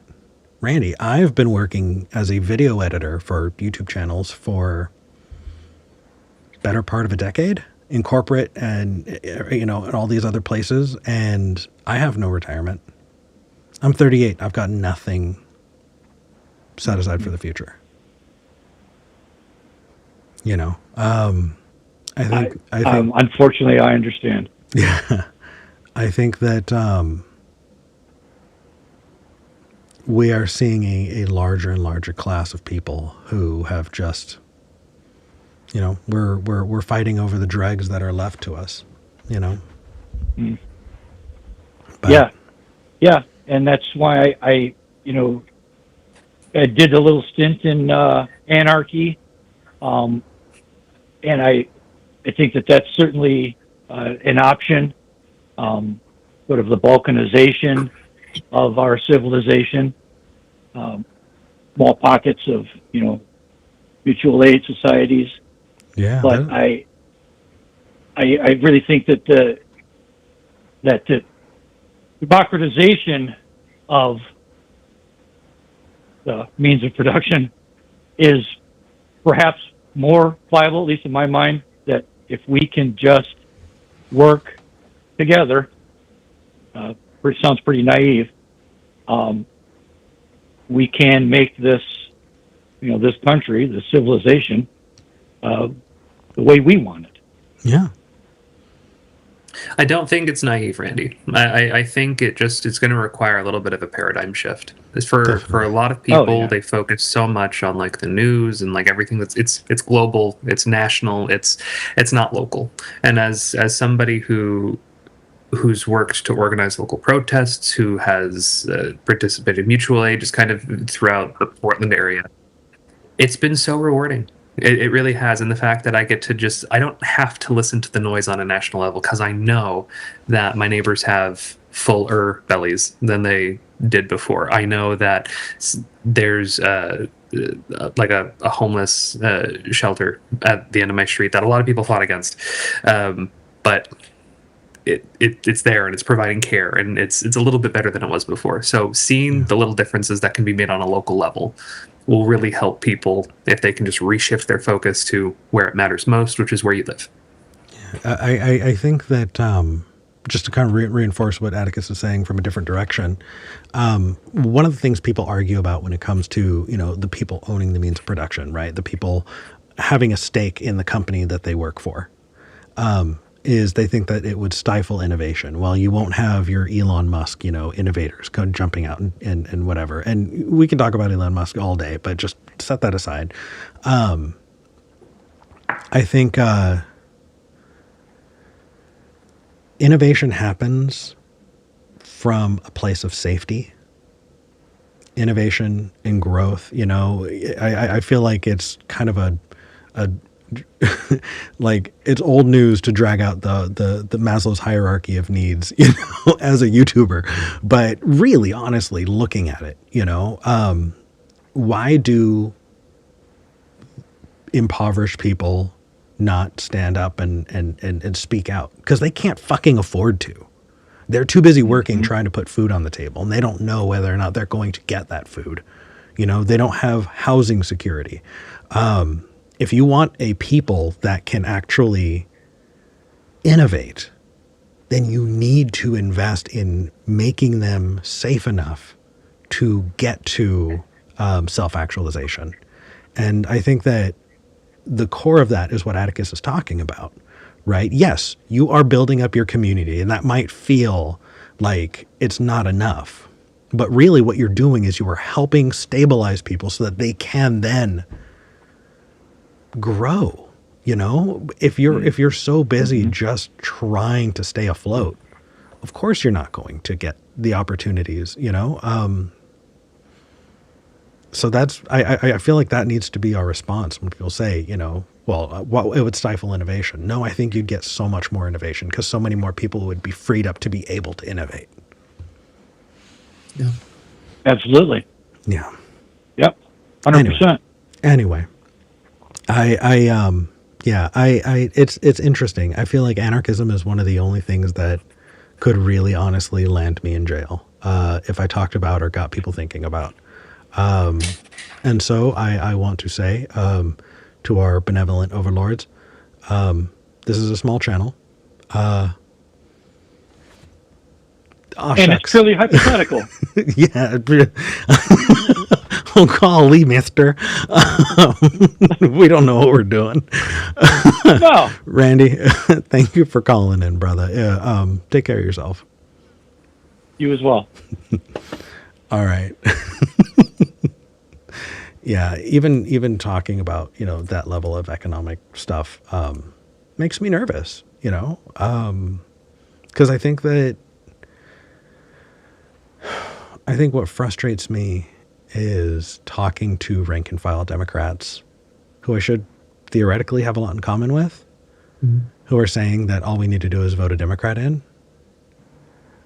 Randy, I've been working as a video editor for YouTube channels for better part of a decade in corporate and, and all these other places. And I have no retirement. I'm 38. I've got nothing set aside for the future. I think unfortunately, I understand. Yeah. I think that, we are seeing a larger and larger class of people who have just, we're fighting over the dregs that are left to us, Mm. But, Yeah. And that's why I did a little stint in anarchy. And I think that that's certainly an option, sort of the balkanization of our civilization, small pockets of, mutual aid societies. Yeah. But I really think that the democratization of the means of production is perhaps more viable, at least in my mind, that if we can just work together, which sounds pretty naive, we can make this, this country, this civilization, the way we want it. Yeah. I don't think it's naive, Randy. I think it's going to require a little bit of a paradigm shift. For a lot of people, they focus so much on like the news and like everything it's global, it's national, it's not local. And as somebody who's worked to organize local protests, who has participated in mutual aid just kind of throughout the Portland area, it's been so rewarding. It really has. And the fact that I get to I don't have to listen to the noise on a national level because I know that my neighbors have fuller bellies than they did before. I know that there's like a homeless shelter at the end of my street that a lot of people fought against. But it's there and it's providing care and it's a little bit better than it was before. So seeing the little differences that can be made on a local level will really help people if they can just reshift their focus to where it matters most, which is where you live. I think that just to kind of reinforce what Atticus is saying from a different direction, one of the things people argue about when it comes to, the people owning the means of production, right? The people having a stake in the company that they work for, is they think that it would stifle innovation. Well, you won't have your Elon Musk, innovators jumping out and whatever. And we can talk about Elon Musk all day, but just set that aside. I think innovation happens from a place of safety. Innovation and growth, I feel like it's kind of a like it's old news to drag out the Maslow's hierarchy of needs, as a YouTuber, but really honestly looking at it, why do impoverished people not stand up and speak out? Because they can't fucking afford to. They're too busy working, trying to put food on the table, and they don't know whether or not they're going to get that food. They don't have housing security. If you want a people that can actually innovate, then you need to invest in making them safe enough to get to self-actualization. And I think that the core of that is what Atticus is talking about, right? Yes, you are building up your community, and that might feel like it's not enough. But really what you're doing is you are helping stabilize people so that they can then grow. If you're so busy just trying to stay afloat, of course you're not going to get the opportunities, so that's, I feel like that needs to be our response when people say, well, it would stifle innovation. No, I think you'd get so much more innovation because so many more people would be freed up to be able to innovate. Yeah. Absolutely. Yeah. Yep. 100%. Anyway, it's interesting. I feel like anarchism is one of the only things that could really honestly land me in jail, if I talked about or got people thinking about. And so I want to say, to our benevolent overlords, this is a small channel. And Shucks. it's purely hypothetical. Yeah. Oh, golly, mister. We don't know what we're doing. No. Randy, thank you for calling in, brother. Yeah, take care of yourself. You as well. All right. Yeah, even talking about, that level of economic stuff makes me nervous, because I think what frustrates me is talking to rank and file Democrats who I should theoretically have a lot in common with, who are saying that all we need to do is vote a Democrat in,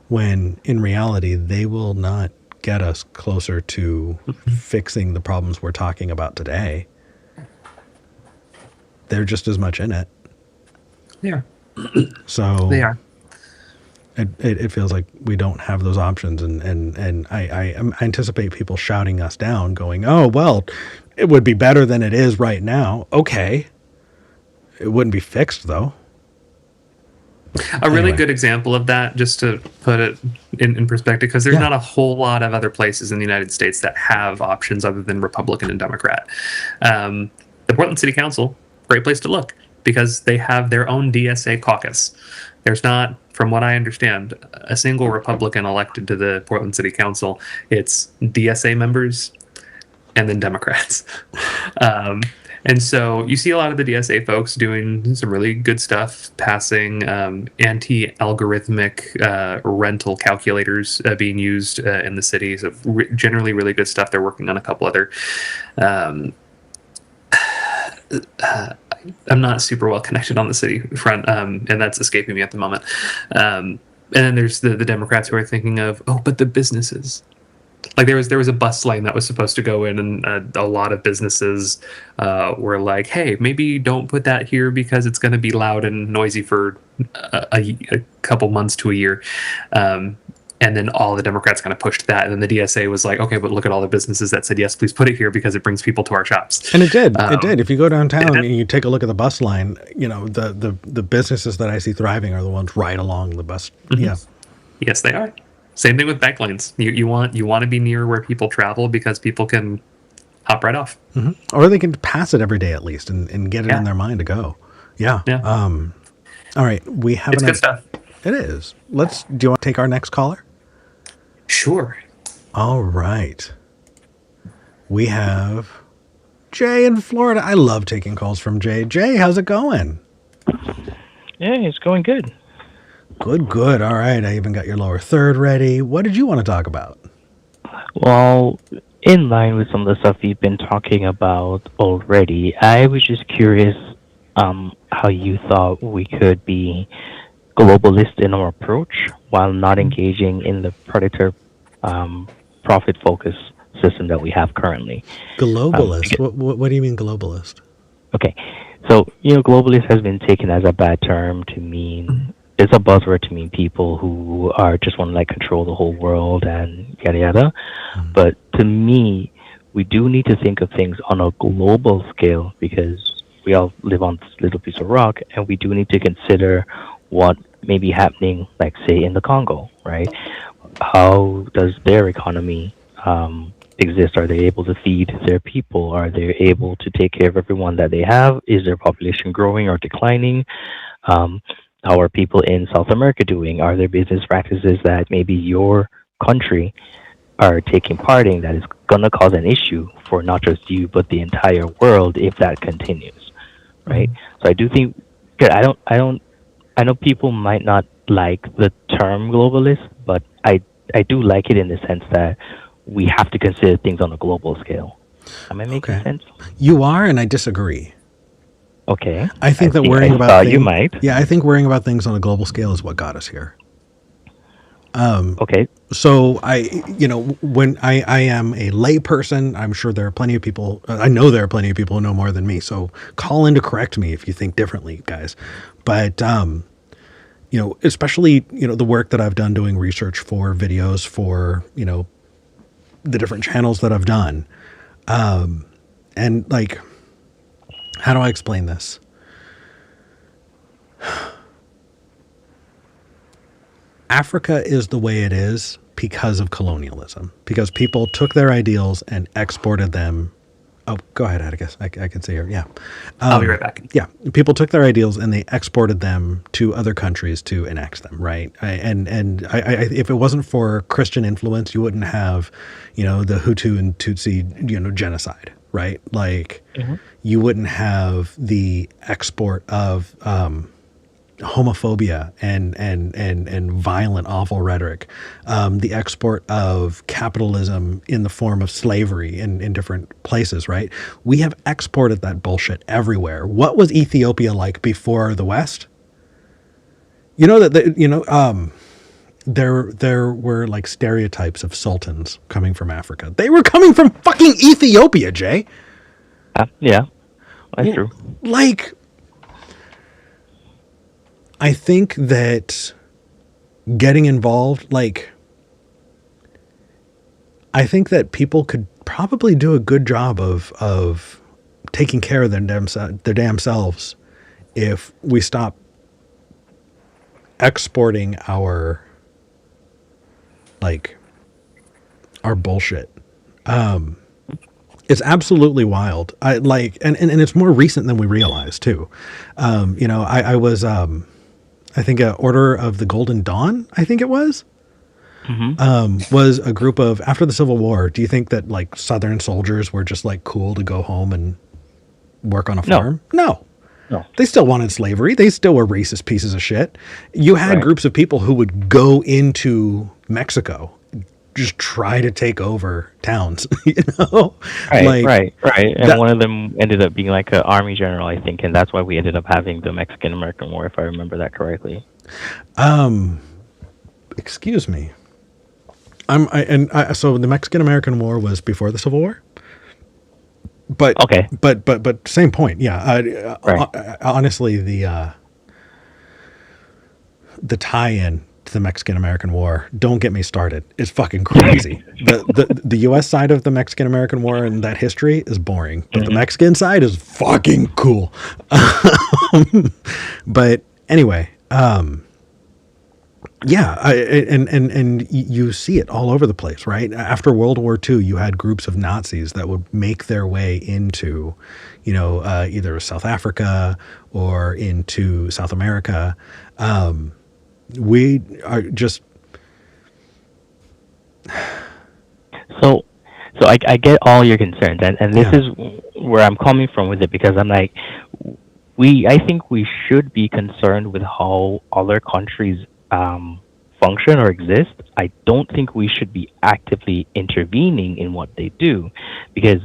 when in reality they will not get us closer to fixing the problems we're talking about today. They're just as much in it. They are. So They are. It feels like we don't have those options, and I anticipate people shouting us down, going, "Oh well, it would be better than it is right now." Okay, it wouldn't be fixed though. A really Anyway. good example of that, just to put it in perspective, because there's Yeah. not a whole lot of other places in the United States that have options other than Republican and Democrat. The Portland City Council, great place to look, because they have their own DSA caucus. There's not, from what I understand, a single Republican elected to the Portland City Council. It's DSA members and then Democrats. And so you see a lot of the DSA folks doing some really good stuff, passing anti-algorithmic rental calculators being used in the city. So generally really good stuff. They're working on a couple other... I'm not super well connected on the city front, and that's escaping me at the moment. And then there's the Democrats who are thinking of, but the businesses. Like there was a bus lane that was supposed to go in, and a lot of businesses were like, "Hey, maybe don't put that here because it's going to be loud and noisy for a couple months to a year." And then all the Democrats kind of pushed that, and then the DSA was like, "Okay, but look at all the businesses that said yes, please put it here because it brings people to our shops." And it did. It did. If you go downtown and you take a look at the bus line, the businesses that I see thriving are the ones right along the bus. Mm-hmm. Yeah. Yes, they are. Same thing with bike lanes. You want to be near where people travel because people can hop right off. Mm-hmm. Or they can pass it every day at least and get it in their mind to go. Yeah. Yeah. All right. We have It's good stuff. It is. Do you want to take our next caller? Sure. All right. We have Jay in Florida. I love taking calls from Jay. Jay, how's it going? Yeah, it's going good. Good. All right. I even got your lower third ready. What did you want to talk about? Well, in line with some of the stuff you've been talking about already, I was just curious how you thought we could be globalist in our approach while not engaging in the predator profit-focused system that we have currently. Globalist? What do you mean globalist? Okay. So, globalist has been taken as a bad term to mean... It's a buzzword to mean people who are just want to control the whole world and yada yada. But to me, we do need to think of things on a global scale because we all live on this little piece of rock, and we do need to consider what may be happening, like say in the Congo, right? How does their economy exist? Are they able to feed their people? Are they able to take care of everyone that they have? Is their population growing or declining? How are people in South America doing? Are there business practices that maybe your country are taking part in that is going to cause an issue for not just you, but the entire world if that continues, right? So I do think, I don't I know people might not like the term globalist, but I do like it in the sense that we have to consider things on a global scale. Am I making Okay. sense? You are, and I disagree. Okay. I think that I worrying about thought you things. might. Yeah, I think worrying about things on a global scale is what got us here. Okay. So when I am a lay person, I'm sure there are plenty of people. I know there are plenty of people who know more than me. So call in to correct me if you think differently, guys. But especially the work that I've done doing research for videos for the different channels that I've done, and like, how do I explain this? Africa is the way it is because of colonialism, because people took their ideals and exported them. Oh, go ahead, Atticus. I can see here. Yeah. I'll be right back. Yeah. People took their ideals and they exported them to other countries to enact them. Right. If it wasn't for Christian influence, you wouldn't have, the Hutu and Tutsi, genocide. Right. Like, you wouldn't have the export of, homophobia and violent, awful rhetoric, the export of capitalism in the form of slavery in different places, right? We have exported that bullshit everywhere. What was Ethiopia like before the West? There were like stereotypes of sultans coming from Africa. They were coming from fucking Ethiopia, Jay. Yeah, that's true. Like, I think that getting involved, like, I think that people could probably do a good job of taking care of their damn selves if we stop exporting our bullshit. It's absolutely wild. And it's more recent than we realize too. I was, I think Order of the Golden Dawn, I think it was, was a group of, after the Civil War, do you think that like Southern soldiers were just like cool to go home and work on a farm? No. They still wanted slavery. They still were racist pieces of shit. You had groups of people who would go into Mexico, just try to take over towns, Right. And one of them ended up being like an army general, I think, and that's why we ended up having the Mexican-American War, if I remember that correctly. Excuse me. So the Mexican-American War was before the Civil War? But okay. But same point. Yeah. Honestly, the tie-in to the Mexican-American War, don't get me started. It's fucking crazy. the U.S. side of the Mexican-American War and that history is boring, but the Mexican side is fucking cool. But anyway, and you see it all over the place, right? After World War II, you had groups of Nazis that would make their way into, either South Africa or into South America. We are just. So I get all your concerns, and this is where I'm coming from with it, because I'm like, I think we should be concerned with how other countries function or exist. I don't think we should be actively intervening in what they do, because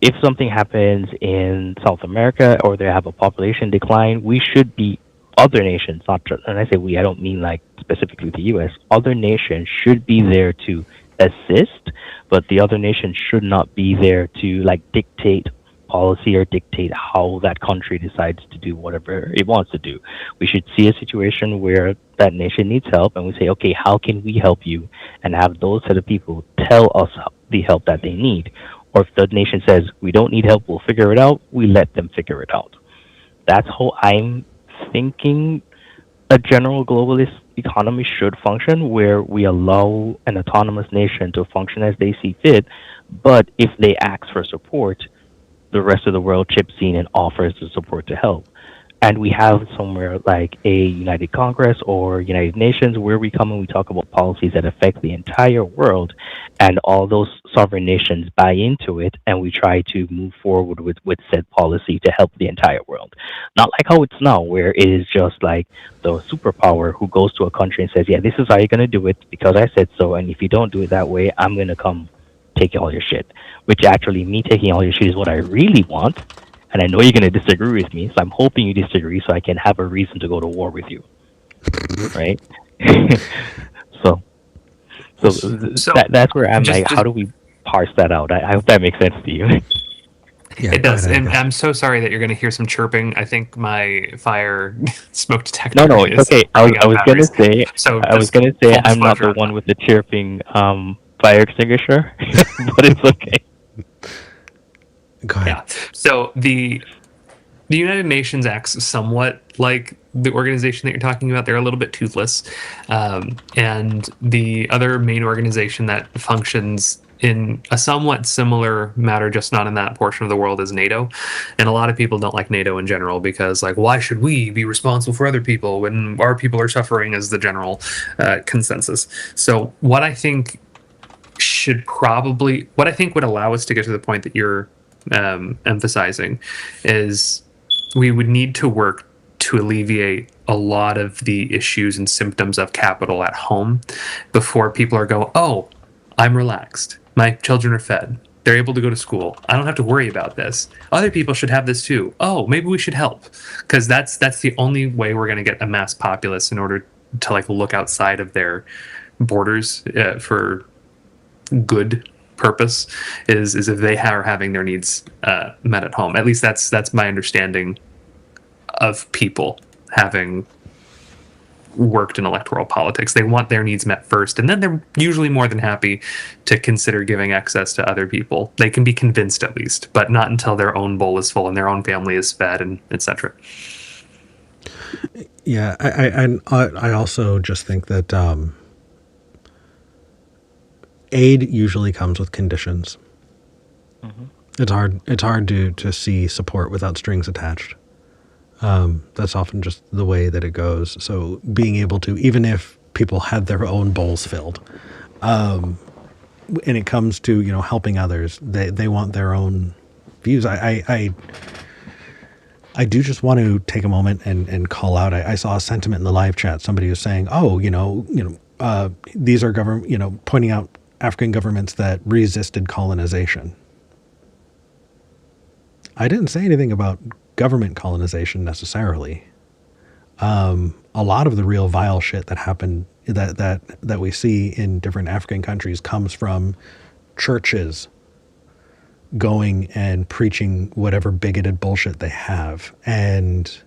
if something happens in South America or they have a population decline, we should be, other nations, not just, and I say we, I don't mean like specifically the U.S., other nations should be there to assist, but the other nation should not be there to like dictate policy or dictate how that country decides to do whatever it wants to do. We should see a situation where that nation needs help, and we say, okay, how can we help you? And have those set of people tell us the help that they need. Or if the nation says, we don't need help, we'll figure it out, we let them figure it out. That's how I'm thinking a general globalist economy should function, where we allow an autonomous nation to function as they see fit, but if they ask for support, the rest of the world chips in and offers the support to help. and we have somewhere like a United Congress or United Nations where we come and we talk about policies that affect the entire world, and all those sovereign nations buy into it, and we try to move forward with said policy to help the entire world. Not like how it's now, where it is just like the superpower who goes to a country and says, yeah, this is how you're going to do it because I said so, and if you don't do it that way, I'm going to come take all your shit. Which actually, me taking all your shit is what I really want. And I know you're going to disagree with me, so I'm hoping you disagree so I can have a reason to go to war with you. Right? so that's where I'm like, how do we parse that out? I hope that makes sense to you. Yeah, it does. And I'm so sorry that you're going to hear some chirping. I think my fire smoke detector. No, it's okay. I was going to say, I'm not the one with the chirping fire extinguisher, but it's okay. Go ahead. Yeah. So the United Nations acts somewhat like the organization that you're talking about. They're a little bit toothless, and the other main organization that functions in a somewhat similar matter, just not in that portion of the world, is NATO. And a lot of people don't like NATO in general because, like, why should we be responsible for other people when our people are suffering? Is the general consensus. So what I think would allow us to get to the point that you're emphasizing is we would need to work to alleviate a lot of the issues and symptoms of capital at home before people are going, oh, I'm relaxed. My children are fed. They're able to go to school. I don't have to worry about this. Other people should have this too. Oh, maybe we should help. Because that's the only way we're going to get a mass populace in order to like look outside of their borders for good purpose is if they are having their needs met at home. At least that's my understanding of people having worked in electoral politics. They want their needs met first, and then they're usually more than happy to consider giving access to other people. They can be convinced at least, but not until their own bowl is full and their own family is fed and etc. Yeah, I also just think that aid usually comes with conditions. Mm-hmm. It's hard to see support without strings attached. That's often just the way that it goes. So being able to, even if people had their own bowls filled, and it comes to, helping others, they want their own views. I do just want to take a moment and call out. I saw a sentiment in the live chat. Somebody was saying, "Oh, these are government, pointing out African governments that resisted colonization." I didn't say anything about government colonization necessarily. A lot of the real vile shit that happened that we see in different African countries comes from churches going and preaching whatever bigoted bullshit they have, and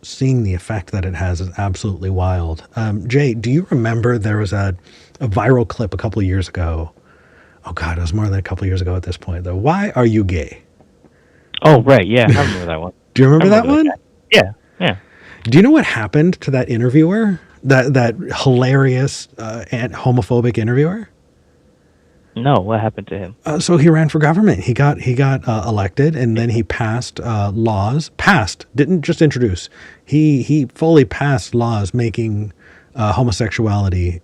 seeing the effect that it has is absolutely wild. Jay, do you remember there was a viral clip a couple of years ago? Oh God, it was more than a couple of years ago at this point, though. Why are you gay? Oh, right. Yeah, I remember that one. Do you remember that one? Yeah. Do you know what happened to that interviewer? That hilarious and homophobic interviewer? No, what happened to him? So he ran for government. He got elected, and then he passed laws. Didn't just introduce. He fully passed laws making homosexuality.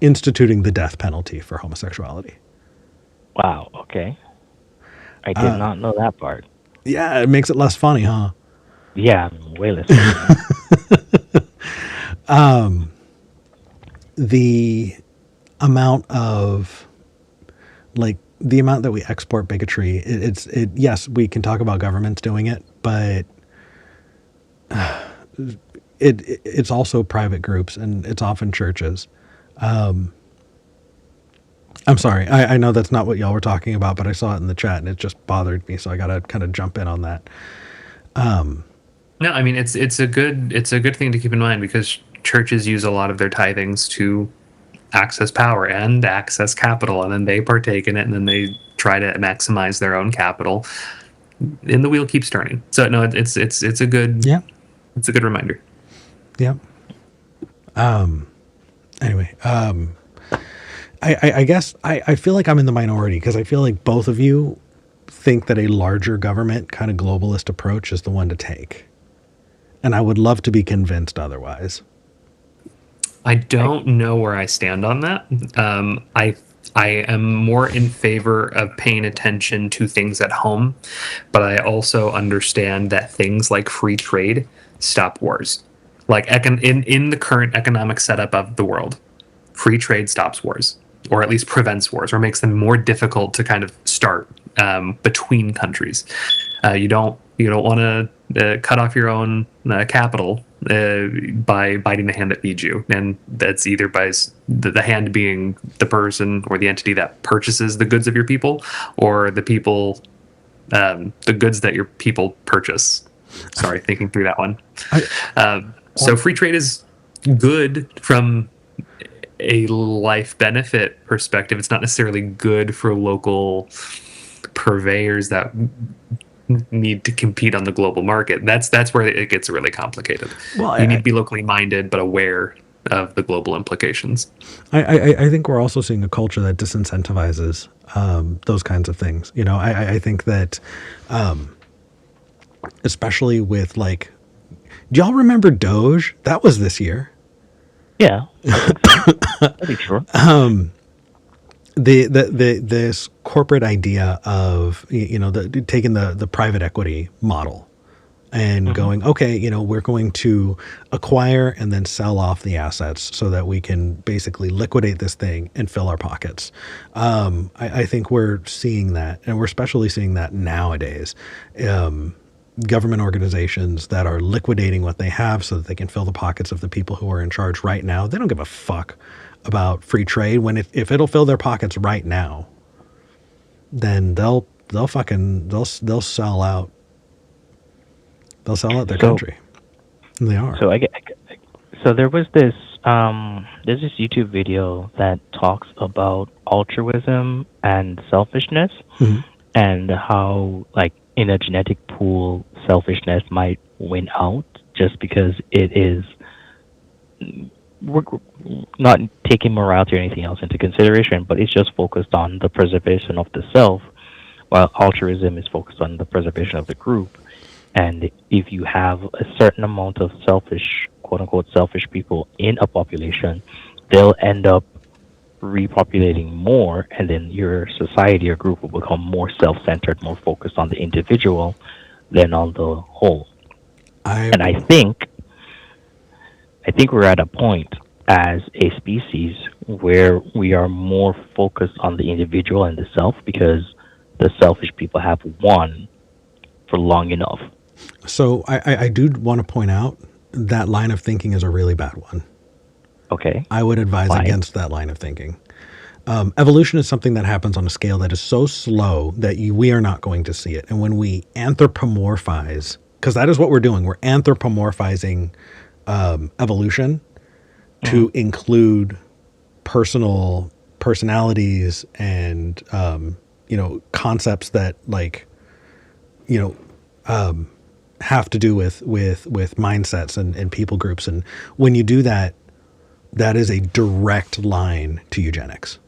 Instituting the death penalty for homosexuality. Wow. Okay. I did not know that part. Yeah, it makes it less funny, huh? Yeah, way less funny. The amount that we export bigotry, yes, we can talk about governments doing it, but it's also private groups, and it's often churches. I'm sorry. I know that's not what y'all were talking about, but I saw it in the chat and it just bothered me, so I got to kind of jump in on that. No, I mean it's a good thing to keep in mind because churches use a lot of their tithings to access power and access capital, and then they partake in it, and then they try to maximize their own capital, and the wheel keeps turning. So no, it's a good it's a good reminder. Yeah. Anyway, I guess I feel like I'm in the minority because I feel like both of you think that a larger government kind of globalist approach is the one to take. And I would love to be convinced otherwise. I don't know where I stand on that. I am more in favor of paying attention to things at home, but I also understand that things like free trade stop wars. Like in the current economic setup of the world, free trade stops wars, or at least prevents wars, or makes them more difficult to kind of start between countries. You don't want to cut off your own capital by biting the hand that feeds you, and that's either by the hand being the person or the entity that purchases the goods of your people, or the people, the goods that your people purchase. Sorry, thinking through that one. So free trade is good from a life benefit perspective. It's not necessarily good for local purveyors that need to compete on the global market. That's where it gets really complicated. Well, you need to be locally minded but aware of the global implications. I think we're also seeing a culture that disincentivizes those kinds of things. You know, I think that especially with like, do y'all remember Doge? That was this year. Yeah, that'd be true. This corporate idea of, you know, taking the private equity model and going, okay, you know, we're going to acquire and then sell off the assets so that we can basically liquidate this thing and fill our pockets. I think we're seeing that, and we're especially seeing that nowadays. Government organizations that are liquidating what they have so that they can fill the pockets of the people who are in charge right now. They don't give a fuck about free trade. When if it'll fill their pockets right now, then they'll sell out. They'll sell out their country. And they are. So there was this there's this YouTube video that talks about altruism and selfishness, and how, like, in a genetic pool, selfishness might win out just because it is, we're not taking morality or anything else into consideration, but it's just focused on the preservation of the self, while altruism is focused on the preservation of the group. And if you have a certain amount of selfish, quote unquote, selfish people in a population, they'll end up repopulating more, and then your society or group will become more self-centered, more focused on the individual than on the whole. And I think we're at a point as a species where we are more focused on the individual and the self, because the selfish people have won for long enough. So I do want to point out that line of thinking is a really bad one. Okay. I would advise against that line of thinking. Evolution is something that happens on a scale that is so slow that we are not going to see it. And when we anthropomorphize, because that is what we're doing, we're anthropomorphizing evolution to include personalities and concepts that, like, have to do with mindsets and people groups. And when you do that, that is a direct line to eugenics.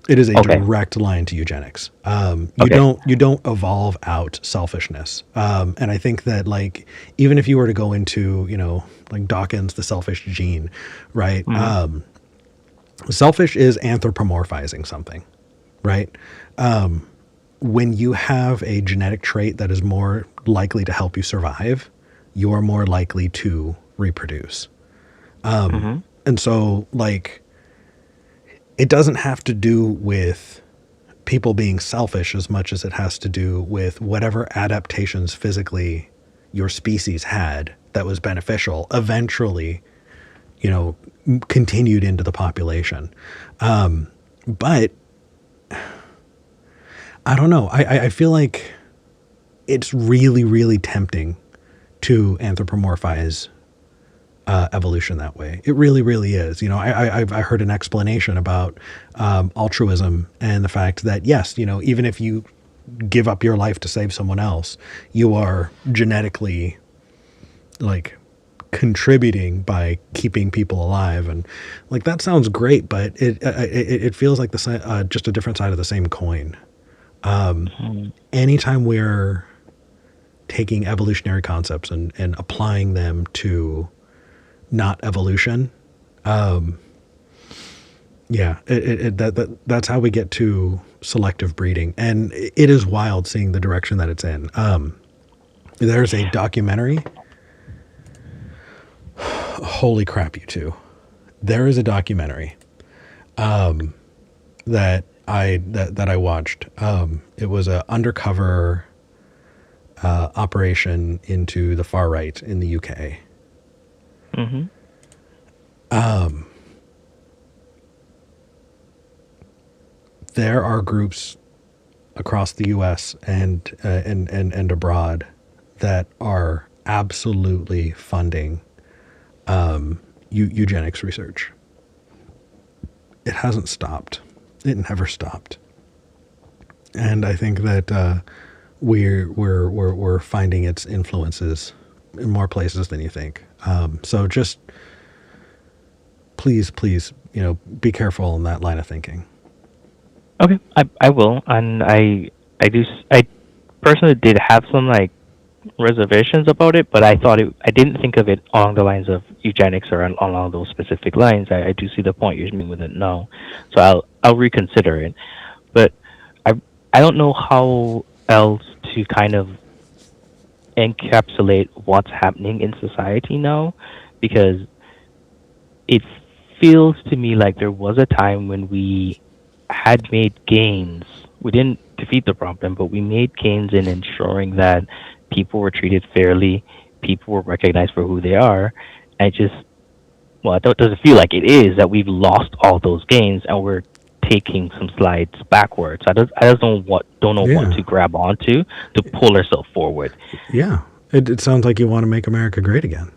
It is a direct line to eugenics. You don't evolve out selfishness. And I think that, like, even if you were to go into, like Dawkins, the selfish gene, right? Selfish is anthropomorphizing something, right? When you have a genetic trait that is more likely to help you survive, you're more likely to reproduce. And so, like, it doesn't have to do with people being selfish as much as it has to do with whatever adaptations physically your species had that was beneficial, eventually, continued into the population. But I don't know. I feel like it's really, really tempting to anthropomorphize evolution that way. It really, really is. I heard an explanation about altruism and the fact that, yes, even if you give up your life to save someone else, you are genetically, like, contributing by keeping people alive. And, like, that sounds great, but it feels like just a different side of the same coin. Anytime we're taking evolutionary concepts and applying them to not evolution, that's how we get to selective breeding. And it is wild seeing the direction that it's in. There's a documentary. Holy crap, you two. There is a documentary that I watched. It was an undercover operation into the far right in the UK. Mm-hmm. There are groups across the U.S. and abroad that are absolutely funding eugenics research. It hasn't stopped. It never stopped. And I think that we're finding its influences in more places than you think. So just please, be careful in that line of thinking. Okay, I will, and I personally did have some like reservations about it, but I didn't think of it along the lines of eugenics or along those specific lines. I do see the point you're making with it now, so I'll reconsider it. But I don't know how else to kind of encapsulate what's happening in society now, because it feels to me like there was a time when we had made gains. We didn't defeat the problem, but we made gains in ensuring that people were treated fairly, people were recognized for who they are, and it doesn't feel like it is that we've lost all those gains and we're taking some slides backwards. I just don't know what to grab onto to pull ourselves forward. Yeah, it sounds like you want to make America great again.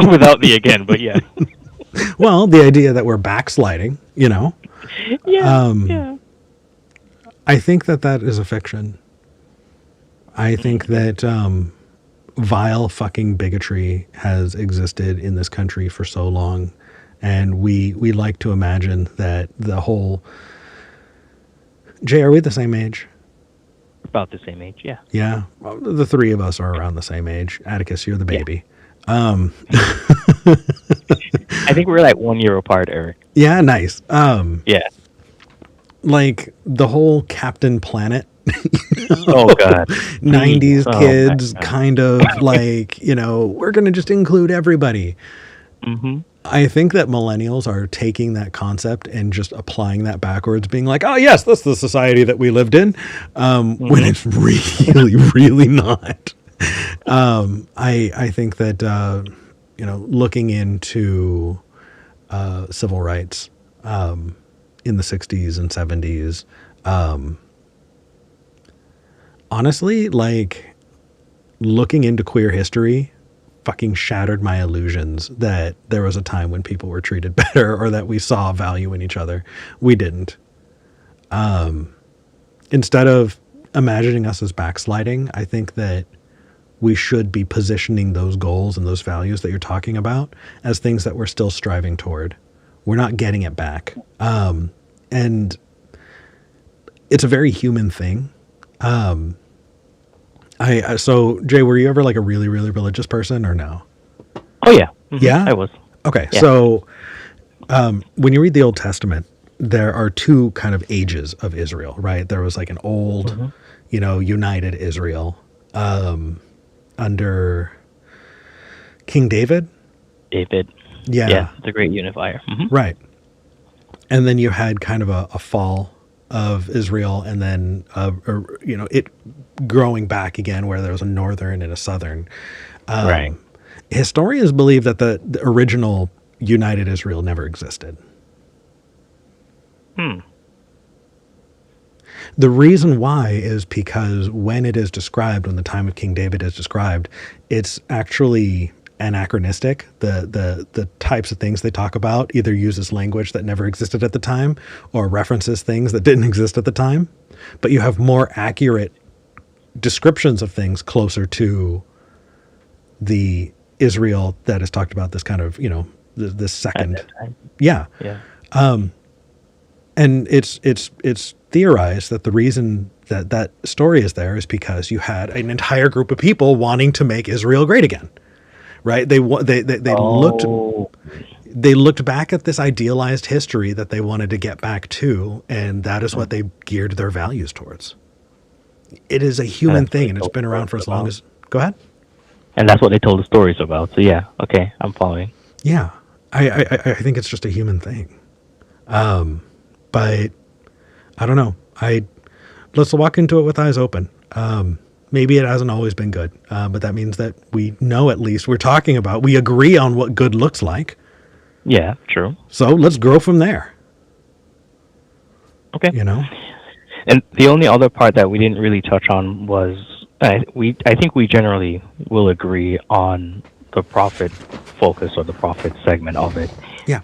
Without the again, but yeah. Well, the idea that we're backsliding, Yeah. I think that is a fiction. I think that vile fucking bigotry has existed in this country for so long, and we like to imagine that the whole... Jay, are we the same age? About the same age, yeah. Yeah, well, the three of us are around the same age. Atticus, you're the baby. I think we're like 1 year apart, Eric. Yeah, nice. Yeah. Like the whole Captain Planet Oh God. 90s Oh, kids my God. kind of like, we're going to just include everybody. Mm-hmm. I think that millennials are taking that concept and just applying that backwards, being like, oh, yes, that's the society that we lived in, when it's really, really not. I think that, looking into civil rights in the 60s and 70s, honestly, like looking into queer history fucking shattered my illusions that there was a time when people were treated better or that we saw value in each other. We didn't. Instead of imagining us as backsliding, I think that we should be positioning those goals and those values that you're talking about as things that we're still striving toward. We're not getting it back. And it's a very human thing. So Jay, were you ever like a really, really religious person or no? Oh yeah. Mm-hmm. Yeah? I was. Okay. Yeah. So, when you read the Old Testament, there are two kind of ages of Israel, right? There was like an old, united Israel, under King David. David. Yeah. Yeah. The great unifier. Mm-hmm. Right. And then you had kind of a fall of Israel, and then it growing back again, where there was a northern and a southern. Right. Historians believe that the original united Israel never existed. The reason why is because when it is described, when the time of King David is described, it's actually anachronistic. The types of things they talk about either uses language that never existed at the time or references things that didn't exist at the time. But you have more accurate descriptions of things closer to the Israel that is talked about, this kind of, this second. At that time. Yeah. Yeah. And it's theorized that the reason that that story is there is because you had an entire group of people wanting to make Israel great again, right? They Oh, looked back at this idealized history that they wanted to get back to, and that is what they geared their values towards. It is a human that's what thing, they and it's told been the around for stories as long about. as. Go ahead. And that's what they told the stories about. So yeah, okay, I'm following. Yeah, I think it's just a human thing. But I don't know. Let's walk into it with eyes open. Maybe it hasn't always been good, but that means that we know, at least we agree on what good looks like. Yeah, true. So let's grow from there. Okay. You know? And the only other part that we didn't really touch on was I think we generally will agree on the profit focus or the profit segment of it. Yeah.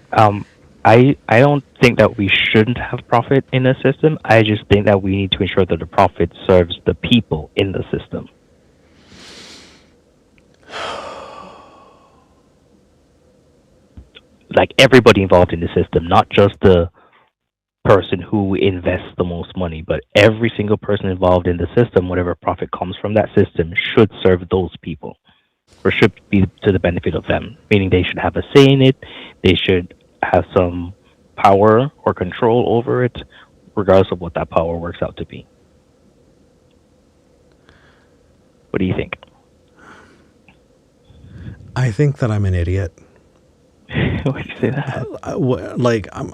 I don't think that we shouldn't have profit in the system. I just think that we need to ensure that the profit serves the people in the system. Like everybody involved in the system, not just the person who invests the most money, but every single person involved in the system, whatever profit comes from that system, should serve those people or should be to the benefit of them, meaning they should have a say in it, they should have some power or control over it, regardless of what that power works out to be. What do you think? I think that I'm an idiot. Why'd you say that?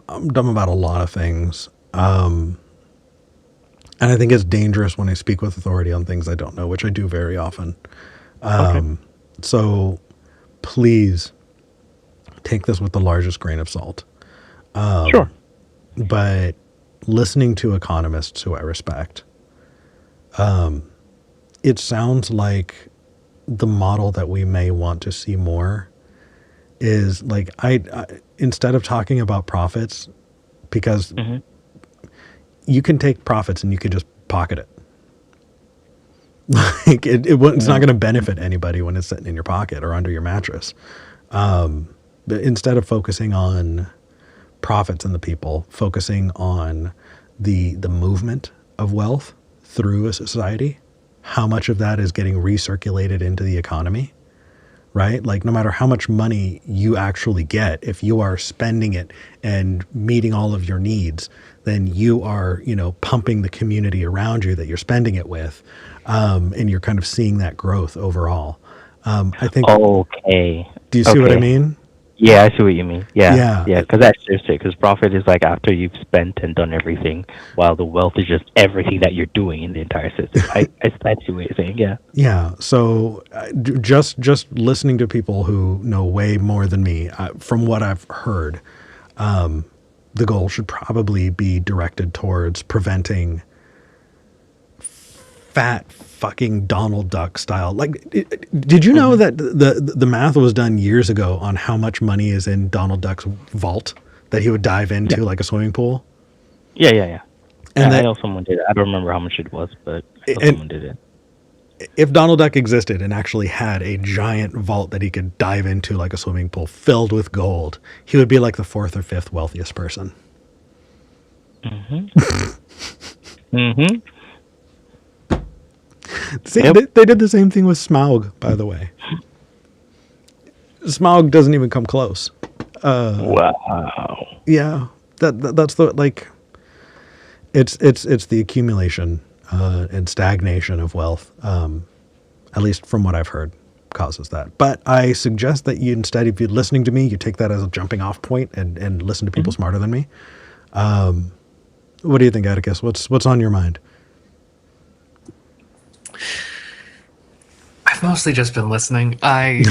I'm dumb about a lot of things. And I think it's dangerous when I speak with authority on things I don't know, which I do very often. Okay. So please take this with the largest grain of salt. Sure. But listening to economists who I respect, it sounds like the model that we may want to see more is like I instead of talking about profits, because you can take profits and you can just pocket it. Like it's not going to benefit anybody when it's sitting in your pocket or under your mattress. But instead of focusing on profits and the people, focusing on the movement of wealth through a society, how much of that is getting recirculated into the economy, right? Like no matter how much money you actually get, if you are spending it and meeting all of your needs, then you are, pumping the community around you that you're spending it with. And you're kind of seeing that growth overall. I think. Okay. Do you see what I mean? Yeah, I see what you mean. Yeah. Yeah, because that's just it. Because profit is like after you've spent and done everything, while the wealth is just everything that you're doing in the entire system. I see what you're saying. Yeah. Yeah. So just listening to people who know way more than me, from what I've heard, the goal should probably be directed towards preventing fat fucking Donald Duck style. Like, did you know that the math was done years ago on how much money is in Donald Duck's vault that he would dive into like a swimming pool? Yeah. And I know someone did it. I don't remember how much it was, but I know someone did it. If Donald Duck existed and actually had a giant vault that he could dive into like a swimming pool filled with gold, he would be like the fourth or fifth wealthiest person. See, they did the same thing with Smaug, by the way. Smaug doesn't even come close. Wow. Yeah, that's the like. It's the accumulation and stagnation of wealth, at least from what I've heard, causes that. But I suggest that you instead, if you're listening to me, you take that as a jumping off point and listen to people smarter than me. What do you think, Atticus? What's on your mind? I've mostly just been listening. I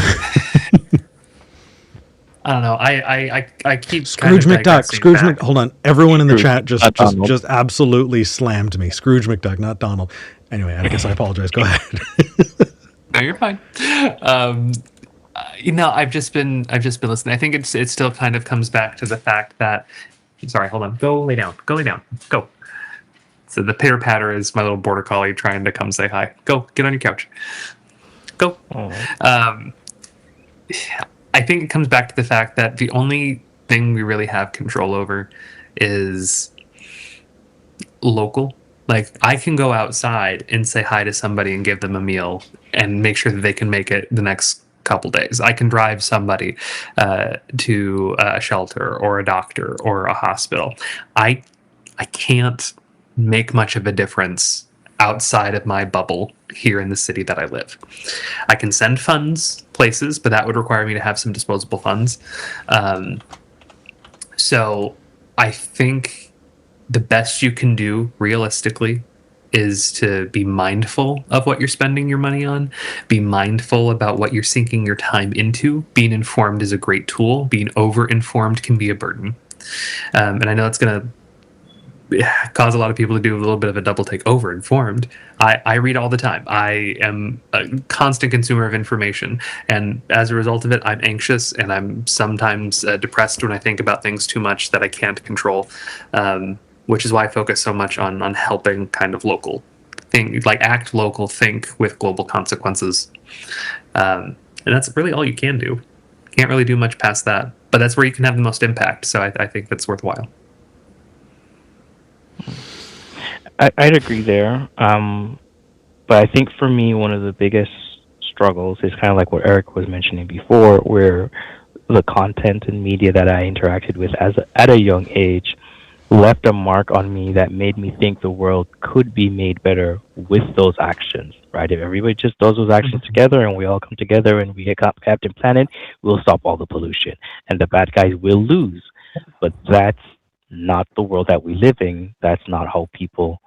don't know. I keep Scrooge kind of McDuck. Hold on. Everyone in the chat Scrooge, just absolutely slammed me. Scrooge McDuck, not Donald. Anyway, Atticus, I apologize. Go ahead. No, you're fine. I've just been listening. I think it still kind of comes back to the fact that. Sorry, hold on. Go lay down. Go. So the pitter patter is my little border collie trying to come say hi. Go, get on your couch. Go. I think it comes back to the fact that the only thing we really have control over is local. Like, I can go outside and say hi to somebody and give them a meal and make sure that they can make it the next couple days. I can drive somebody to a shelter or a doctor or a hospital. I I can't make much of a difference outside of my bubble here in the city that I live. I can send funds places, but that would require me to have some disposable funds. Um, so I think the best you can do realistically is to be mindful of what you're spending your money on, be mindful about what you're sinking your time into. Being informed is a great tool, being over informed can be a burden. And I know it's going to cause a lot of people to do a little bit of a double take. Over informed, I read all the time. I am a constant consumer of information, and as a result of it, I'm anxious and I'm sometimes depressed when I think about things too much that I can't control, which is why I focus so much on helping kind of local think, like act local, think with global consequences. And that's really all you can do. Can't really do much past that, but that's where you can have the most impact, so I think that's worthwhile. I'd agree there. But I think for me, one of the biggest struggles is kind of like what Eric was mentioning before, where the content and media that I interacted with at a young age left a mark on me that made me think the world could be made better with those actions, right? If everybody just does those actions together and we all come together and we hit Captain Planet, we'll stop all the pollution and the bad guys will lose. But that's not the world that we live in. That's not how people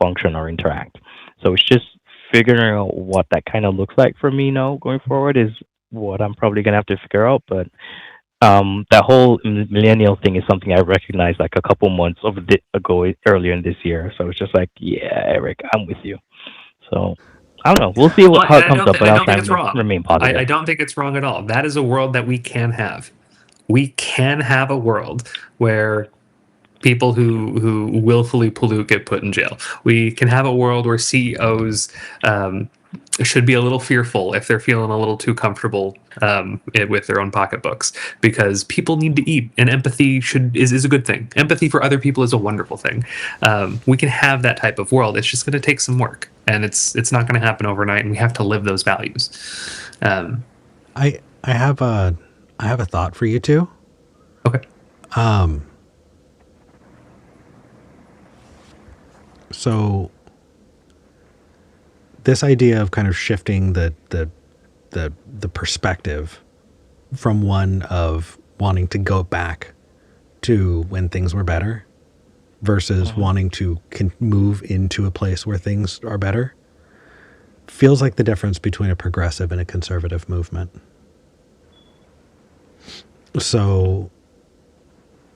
function or interact. So it's just figuring out what that kind of looks like for me now going forward is what I'm probably gonna have to figure out. But that whole millennial thing is something I recognized like a couple months ago earlier in this year. So it's just like, yeah, Eric, I'm with you. So I don't know. We'll see how it comes up, but I'll try and remain positive. I don't think it's wrong at all. That is a world that we can have. We can have a world where people who willfully pollute get put in jail. We can have a world where CEOs should be a little fearful if they're feeling a little too comfortable with their own pocketbooks, because people need to eat, and empathy is a good thing. Empathy for other people is a wonderful thing. We can have that type of world. It's just going to take some work, and it's not going to happen overnight, and we have to live those values. I have a thought for you two. Okay. So this idea of kind of shifting the perspective from one of wanting to go back to when things were better versus wanting to move into a place where things are better feels like the difference between a progressive and a conservative movement. So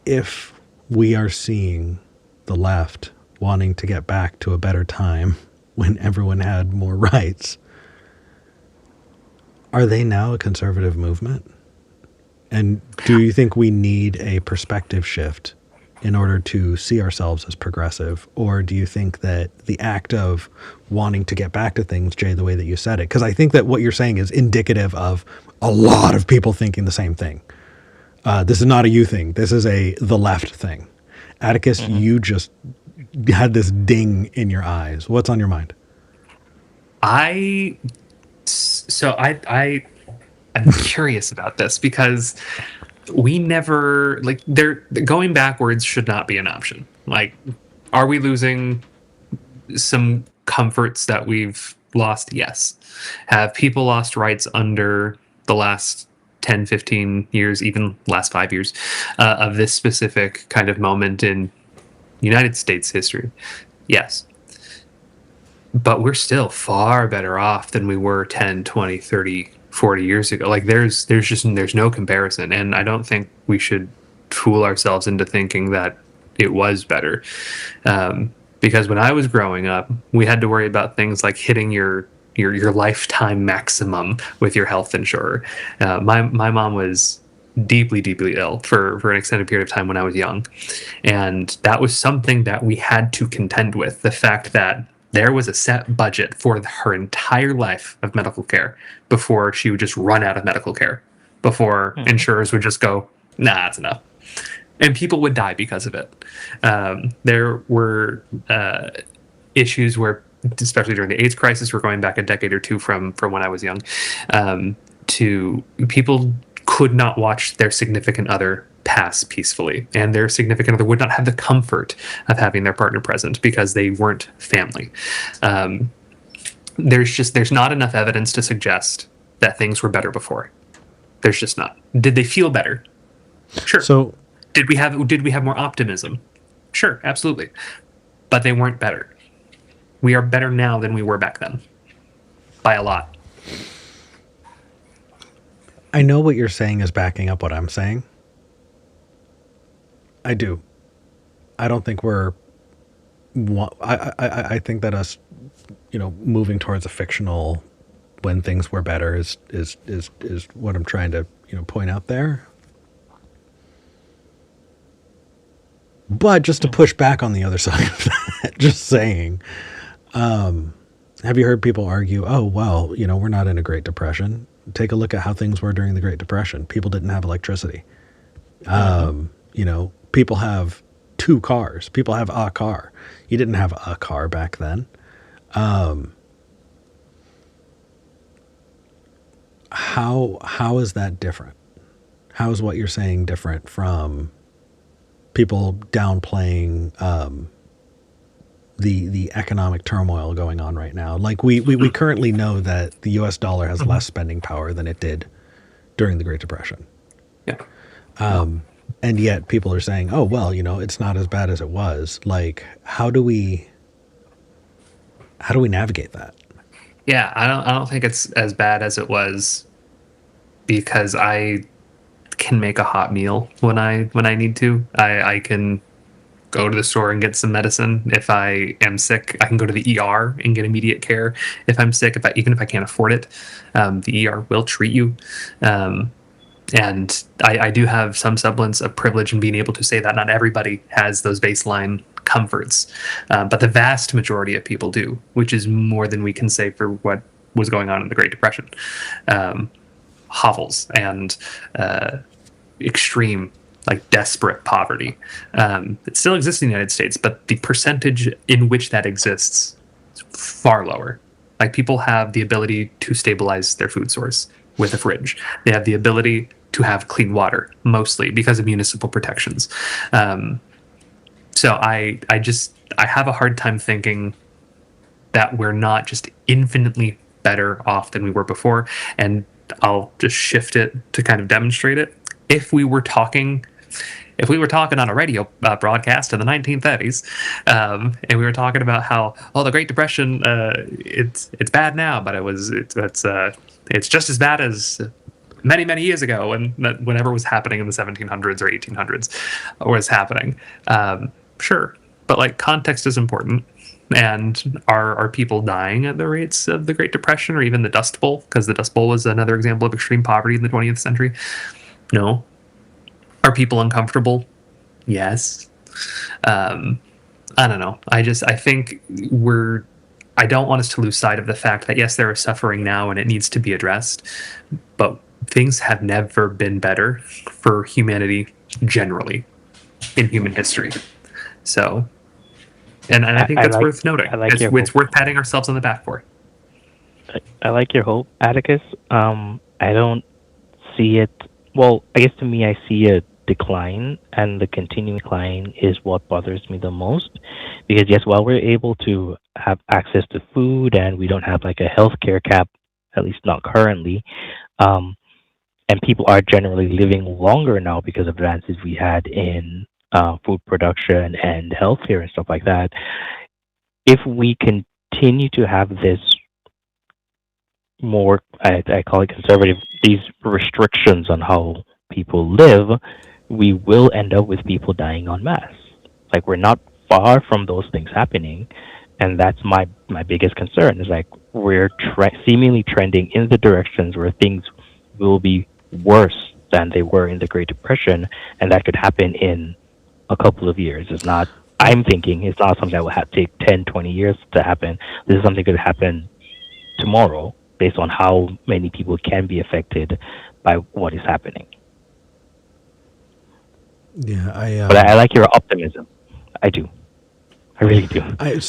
if we are seeing the left wanting to get back to a better time when everyone had more rights, are they now a conservative movement? And do you think we need a perspective shift in order to see ourselves as progressive? Or do you think that the act of wanting to get back to things, Jay, the way that you said it, because I think that what you're saying is indicative of a lot of people thinking the same thing. This is not a you thing. This is the left thing. Atticus, you just had this ding in your eyes. What's on your mind? I'm curious about this, because we never, like, going backwards should not be an option. Like, are we losing some comforts that we've lost? Yes. Have people lost rights under the last 10, 15 years, even last 5 years of this specific kind of moment in United States history? Yes. But we're still far better off than we were 10, 20, 30, 40 years ago. Like, there's no comparison. And I don't think we should fool ourselves into thinking that it was better. Because when I was growing up, we had to worry about things like hitting your lifetime maximum with your health insurer. My mom was deeply ill for an extended period of time when I was young, and that was something that we had to contend with. The fact that there was a set budget for her entire life of medical care before she would just run out of medical care, before insurers would just go, nah, that's enough. and people would die because of it. There were issues where, especially during the AIDS crisis, we're going back a decade or two from when I was young, to people could not watch their significant other pass peacefully, and their significant other would not have the comfort of having their partner present because they weren't family. There's not enough evidence to suggest that things were better before. There's just not. Did they feel better? Sure. So Did we have more optimism? Sure, absolutely. But they weren't better. We are better now than we were back then. By a lot. I know what you're saying is backing up what I'm saying. I do. I don't think we're. I think that us, moving towards a fictional when things were better is what I'm trying to point out there. But just to push back on the other side of that, just saying, have you heard people argue, oh, well, we're not in a Great Depression. Take a look at how things were during the Great Depression. People didn't have electricity. People have 2 cars. People have a car. You didn't have a car back then. How is that different? How is what you're saying different from people downplaying the economic turmoil going on right now? Like we currently know that the U.S. dollar has less spending power than it did during the Great Depression. Yeah. And yet people are saying, oh, well, it's not as bad as it was. Like, how do we navigate that? Yeah, I don't think it's as bad as it was, because I can make a hot meal when I need to. I can go to the store and get some medicine. If I am sick, I can go to the ER and get immediate care. If I'm sick, even if I can't afford it, the ER will treat you. And I do have some semblance of privilege in being able to say that not everybody has those baseline comforts, but the vast majority of people do, which is more than we can say for what was going on in the Great Depression. Hovels and extreme, like desperate poverty. It still exists in the United States, but the percentage in which that exists is far lower. Like, people have the ability to stabilize their food source with a fridge. They have the ability to have clean water, mostly because of municipal protections. So I have a hard time thinking that we're not just infinitely better off than we were before. And I'll just shift it to kind of demonstrate it. If we were talking on a radio broadcast in the 1930s, and we were talking about how, the Great Depression, it's bad now, but it's just as bad as many, many years ago, when whenever was happening in the 1700s or 1800s was happening. Sure, but like, context is important. And are people dying at the rates of the Great Depression, or even the Dust Bowl? Because the Dust Bowl was another example of extreme poverty in the 20th century. No. Are people uncomfortable? Yes. I don't know. I think I don't want us to lose sight of the fact that, yes, there is suffering now and it needs to be addressed, but things have never been better for humanity generally in human history. So, and I think that's worth noting. It's worth patting ourselves on the back for. I like your hope, Atticus. I don't see it. Well, I guess to me, I see a decline, and the continuing decline is what bothers me the most. Because yes, while we're able to have access to food and we don't have like a healthcare cap, at least not currently, and people are generally living longer now because of advances we had in food production and healthcare and stuff like that. If we continue to have this more, I call it conservative, these restrictions on how people live, we will end up with people dying en masse. Like, we're not far from those things happening, and that's my biggest concern. Is like, we're seemingly trending in the directions where things will be worse than they were in the Great Depression, and that could happen in a couple of years. I'm thinking it's not something that will take 10, 20 years to happen. This is something that could happen tomorrow, based on how many people can be affected by what is happening. Yeah, But I like your optimism. I do. I really do. I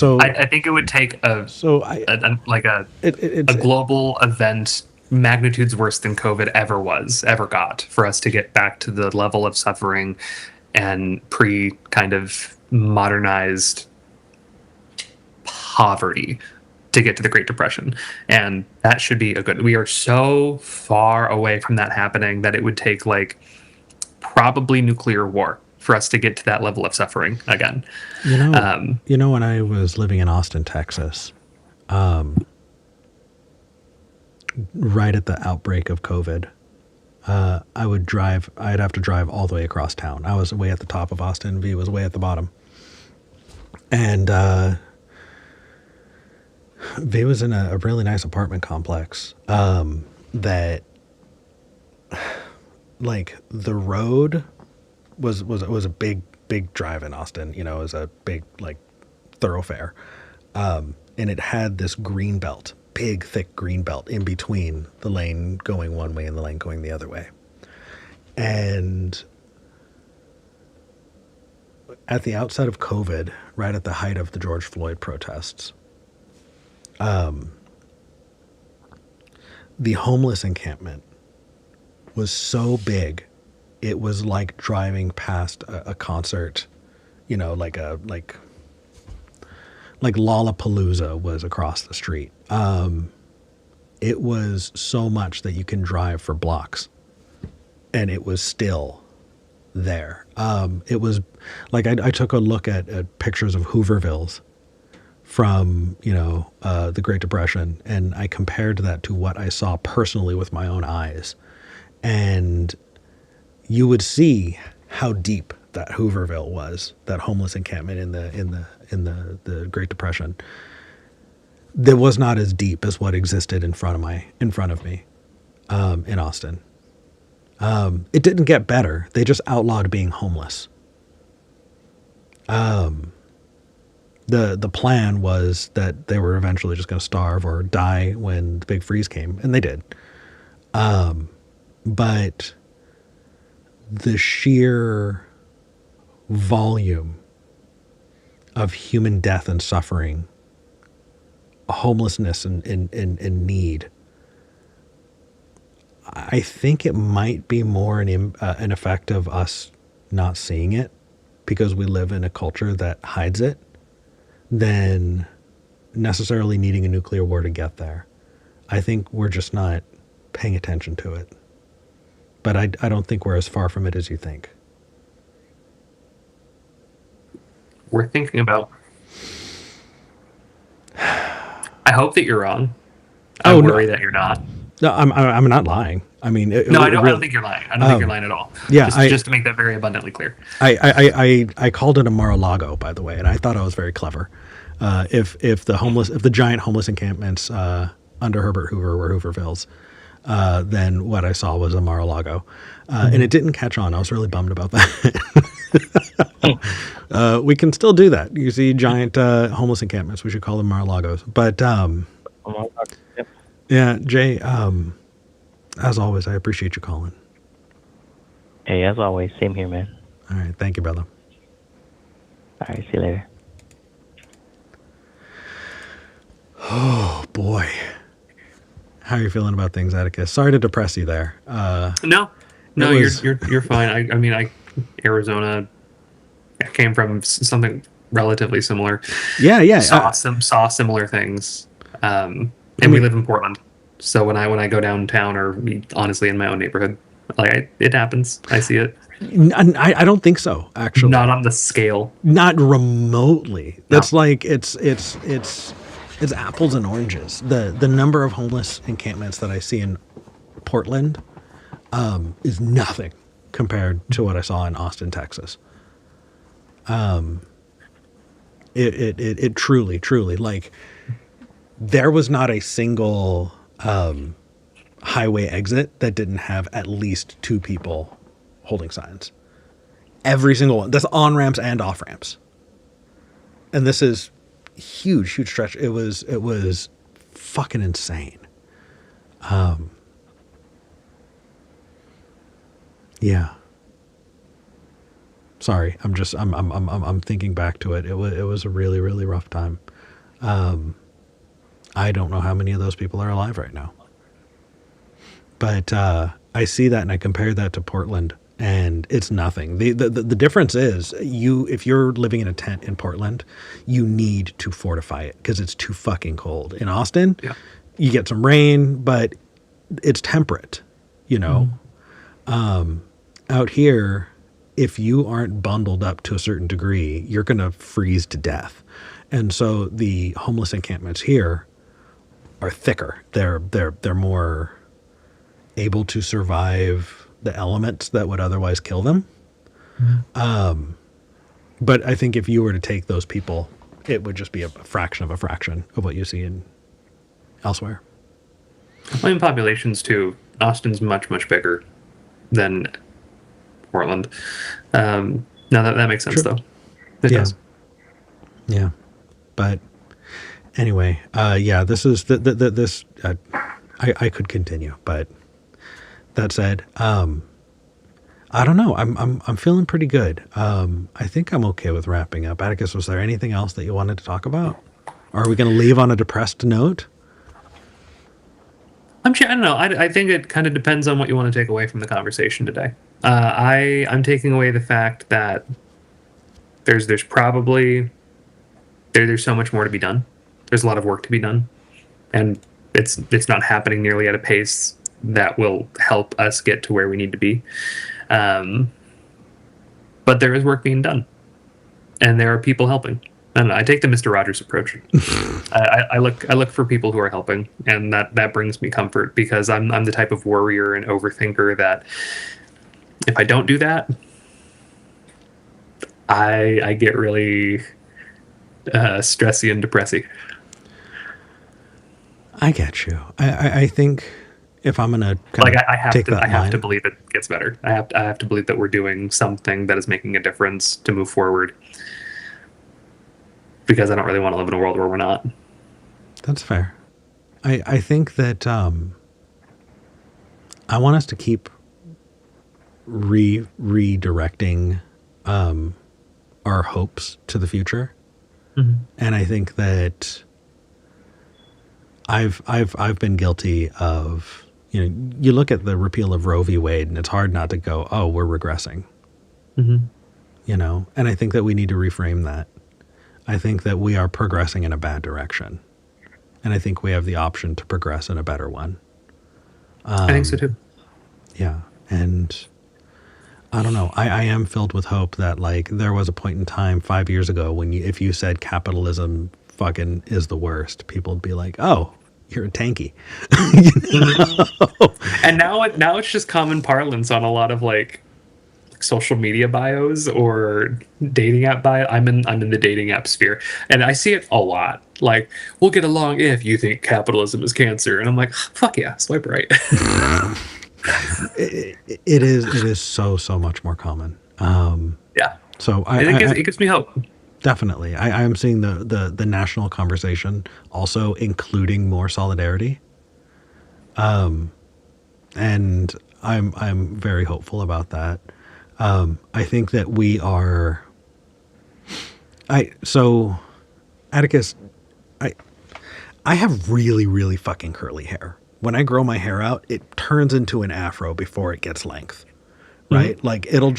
think it would take a global event magnitudes worse than COVID ever got for us to get back to the level of suffering and pre kind of modernized poverty to get to the Great Depression. And that should be a good. We are so far away from that happening that it would take like probably nuclear war for us to get to that level of suffering again. When I was living in Austin, Texas, right at the outbreak of COVID, I'd have to drive all the way across town. I was way at the top of Austin. V was way at the bottom. And V was in a really nice apartment complex that, like, the road was a big drive in Austin. It was a big, like, thoroughfare. And it had this green belt, big, thick green belt in between the lane going one way and the lane going the other way. And at the outset of COVID, right at the height of the George Floyd protests, the homeless encampment was so big, it was like driving past a concert, like Lollapalooza was across the street. It was so much that you can drive for blocks, and it was still there. It was like I took a look at pictures of Hoovervilles from the Great Depression, and I compared that to what I saw personally with my own eyes, and you would see how deep that Hooverville was, that homeless encampment in the Great Depression. That was not as deep as what existed in front of me in Austin. It didn't get better. They just outlawed being homeless. The plan was that they were eventually just going to starve or die when the big freeze came, and they did. But the sheer volume of human death and suffering, homelessness and need, I think it might be more an effect of us not seeing it because we live in a culture that hides it than necessarily needing a nuclear war to get there. I think we're just not paying attention to it. But I don't think we're as far from it as you think. We're thinking about... I hope that you're wrong. I worry that you're not. No, I'm not lying. I mean, I don't think you're lying. I don't think you're lying at all. Yeah, just to make that very abundantly clear. I called it a Mar-a-Lago, by the way, and I thought I was very clever. If the giant homeless encampments under Herbert Hoover were Hoovervilles, then what I saw was a Mar-a-Lago, and it didn't catch on. I was really bummed about that. We can still do that. You see giant homeless encampments. We should call them Mar-a-Lagos. But yeah, Jay, as always, I appreciate you calling. Hey, as always, same here, man. All right, thank you, brother. All right, see you later. Oh boy, how are you feeling about things, Atticus? Sorry to depress you there. No, you're fine. I mean, Arizona came from something relatively similar. Yeah. Saw similar things. And we live in Portland, so when I go downtown or honestly in my own neighborhood, it happens. I see it. I don't think so, actually. Not on the scale. Not remotely. No. That's like it's apples and oranges. The number of homeless encampments that I see in Portland is nothing compared to what I saw in Austin, Texas. It truly, like, there was not a single highway exit that didn't have at least two people holding signs. Every single one. That's on-ramps and off-ramps. And this is huge stretch. It was fucking insane. Yeah. Sorry, I'm thinking back to it. It was a really, really rough time. I don't know how many of those people are alive right now. But I see that and I compare that to Portland, and it's nothing. The difference is if you're living in a tent in Portland, you need to fortify it because it's too fucking cold. In Austin, Yeah. you get some rain, but it's temperate, you know. Out here, if you aren't bundled up to a certain degree, you're going to freeze to death. And so the homeless encampments here are thicker. They're more able to survive the elements that would otherwise kill them. But I think if you were to take those people, it would just be a fraction of what you see in elsewhere. Well, in populations too, Austin's much, much bigger than Portland. Now that makes sense, True. though. It does. Yeah. But anyway, this is this. I could continue, but that said, I don't know. I'm feeling pretty good. I think I'm okay with wrapping up. Atticus, was there anything else that you wanted to talk about? Or are we going to leave on a depressed note? I'm sure. I don't know. I think it kind of depends on what you want to take away from the conversation today. I'm taking away the fact that there's probably there's so much more to be done. There's a lot of work to be done, and it's not happening nearly at a pace that will help us get to where we need to be. But there is work being done, and there are people helping. I don't know. I take the Mr. Rogers approach. I look for people who are helping, and that brings me comfort because I'm the type of worrier and overthinker that if I don't do that, I get really stressy and depressy. I get you. I think if I'm gonna I have to believe it gets better. I have to believe that we're doing something that is making a difference to move forward. Because I don't really want to live in a world where we're not. That's fair. I think that I want us to keep redirecting our hopes to the future. Mm-hmm. And I think that I've been guilty of, you look at the repeal of Roe v. Wade and it's hard not to go, oh, we're regressing. Mm-hmm. And I think that we need to reframe that. I think that we are progressing in a bad direction. And I think we have the option to progress in a better one. I think so too. Yeah. And I don't know. I am filled with hope that there was a point in time 5 years ago when if you said capitalism fucking is the worst, people would be like, oh, you're a tanky. And now it's just common parlance on a lot of social media bios or dating app bio. I'm in the dating app sphere, and I see it a lot. We'll get along if you think capitalism is cancer, and I'm like, fuck yeah, swipe right. It is so much more common. Yeah. So it gives me hope. Definitely, I am seeing the national conversation also including more solidarity. And I'm very hopeful about that. I think that we are. Atticus, I have really, really fucking curly hair. When I grow my hair out, it turns into an afro before it gets length, right? Mm-hmm. It'll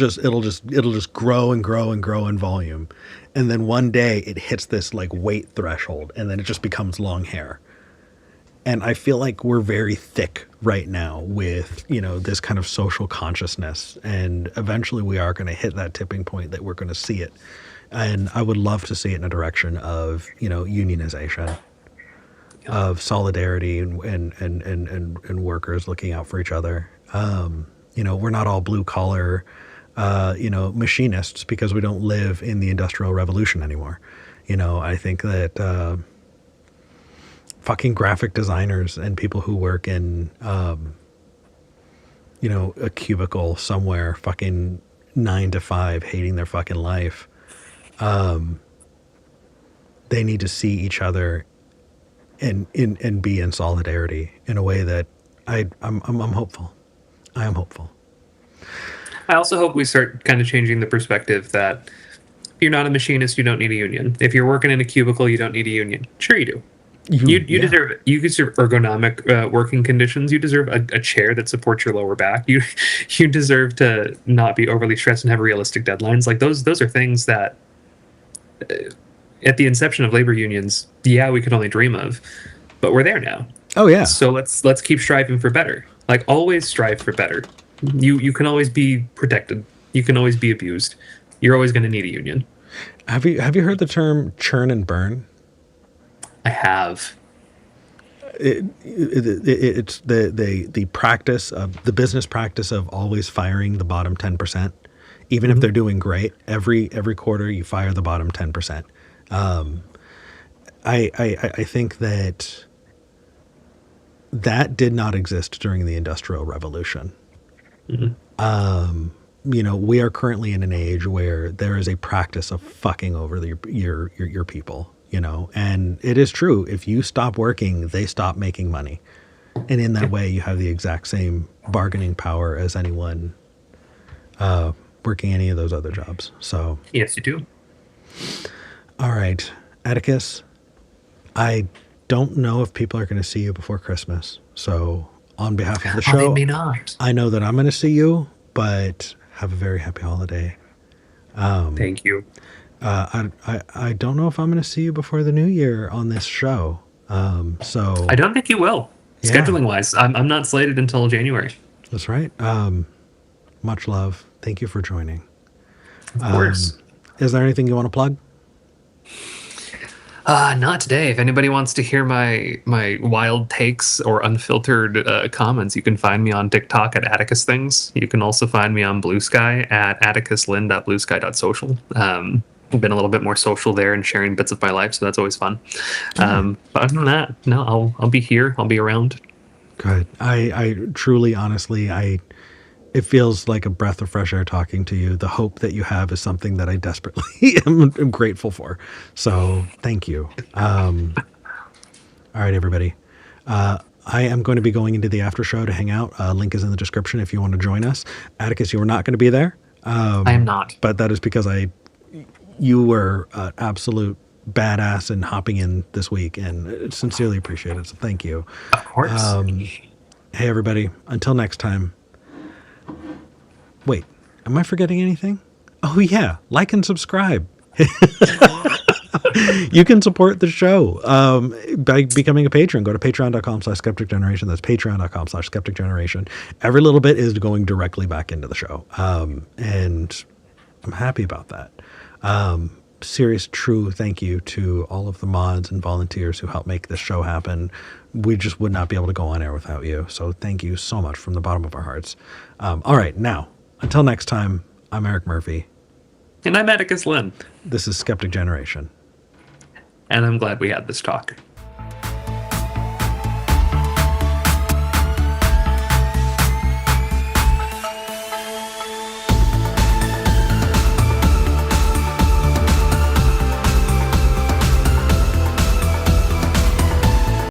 just grow and grow and grow in volume, and then one day it hits this weight threshold, and then it just becomes long hair. And I feel like we're very thick right now with, this kind of social consciousness. And eventually we are going to hit that tipping point that we're going to see it. And I would love to see it in a direction of, unionization, of solidarity and workers looking out for each other. We're not all blue collar, machinists because we don't live in the Industrial Revolution anymore. I think that, fucking graphic designers and people who work in, a cubicle somewhere, fucking 9 to 5, hating their fucking life. They need to see each other and be in solidarity in a way that I'm hopeful. I am hopeful. I also hope we start kind of changing the perspective that if you're not a machinist, you don't need a union. If you're working in a cubicle, you don't need a union. Sure, you do. You Yeah. deserve it. You deserve ergonomic working conditions. You deserve a chair that supports your lower back. You deserve to not be overly stressed and have realistic deadlines. Like those are things that at the inception of labor unions, yeah, we could only dream of, but we're there now. Oh yeah. So let's keep striving for better. Like always strive for better. You can always be protected. You can always be abused. You're always going to need a union. Have you heard the term churn and burn? I have. It's the practice of the business practice of always firing the bottom 10%, even if they're doing great. Every quarter you fire the bottom 10%. I think that did not exist during the Industrial Revolution. We are currently in an age where there is a practice of fucking over your people. And it is true. If you stop working, they stop making money. And in that way, you have the exact same bargaining power as anyone working any of those other jobs. So, Yes, you do. all right, Atticus, I don't know if people are going to see you before Christmas. So on behalf of the Oh, they show, may not. I know that I'm going to see you, but have a very happy holiday. Thank you. I don't know if I'm going to see you before the new year on this show. So I don't think you will. Yeah. Scheduling wise, I'm not slated until January. that's right. Much love. Thank you for joining. Of course. Is there anything you want to plug? Not today. If anybody wants to hear my wild takes or unfiltered comments, you can find me on TikTok at Atticus Things. You can also find me on Blue Sky at atticuslin.bluesky.social. I've been a little bit more social there and sharing bits of my life, so that's always fun. But other than that, no, I'll be here. I'll be around. Good. I truly, honestly, it feels like a breath of fresh air talking to you. The hope that you have is something that I desperately am grateful for. So thank you. All right, everybody. I am going to be going into the after show to hang out. Link is in the description if you want to join us. Atticus, you are not going to be there. I am not. But that is because you were absolute badass in hopping in this week, and sincerely appreciate it. So thank you. Of course. Hey, everybody. Until next time. Wait, am I forgetting anything? Oh, yeah. Like and subscribe. You can support the show by becoming a patron. Go to patreon.com/skepticgeneration. That's patreon.com/skepticgeneration. Every little bit is going directly back into the show. And I'm happy about that. Serious, true thank you to all of the mods and volunteers who help make this show happen. We just would not be able to go on air without you. So thank you so much from the bottom of our hearts. All right, now, until next time, I'm Eric Murphy. And I'm Atticus Lynn. This is Skeptic Generation. And I'm glad we had this talk.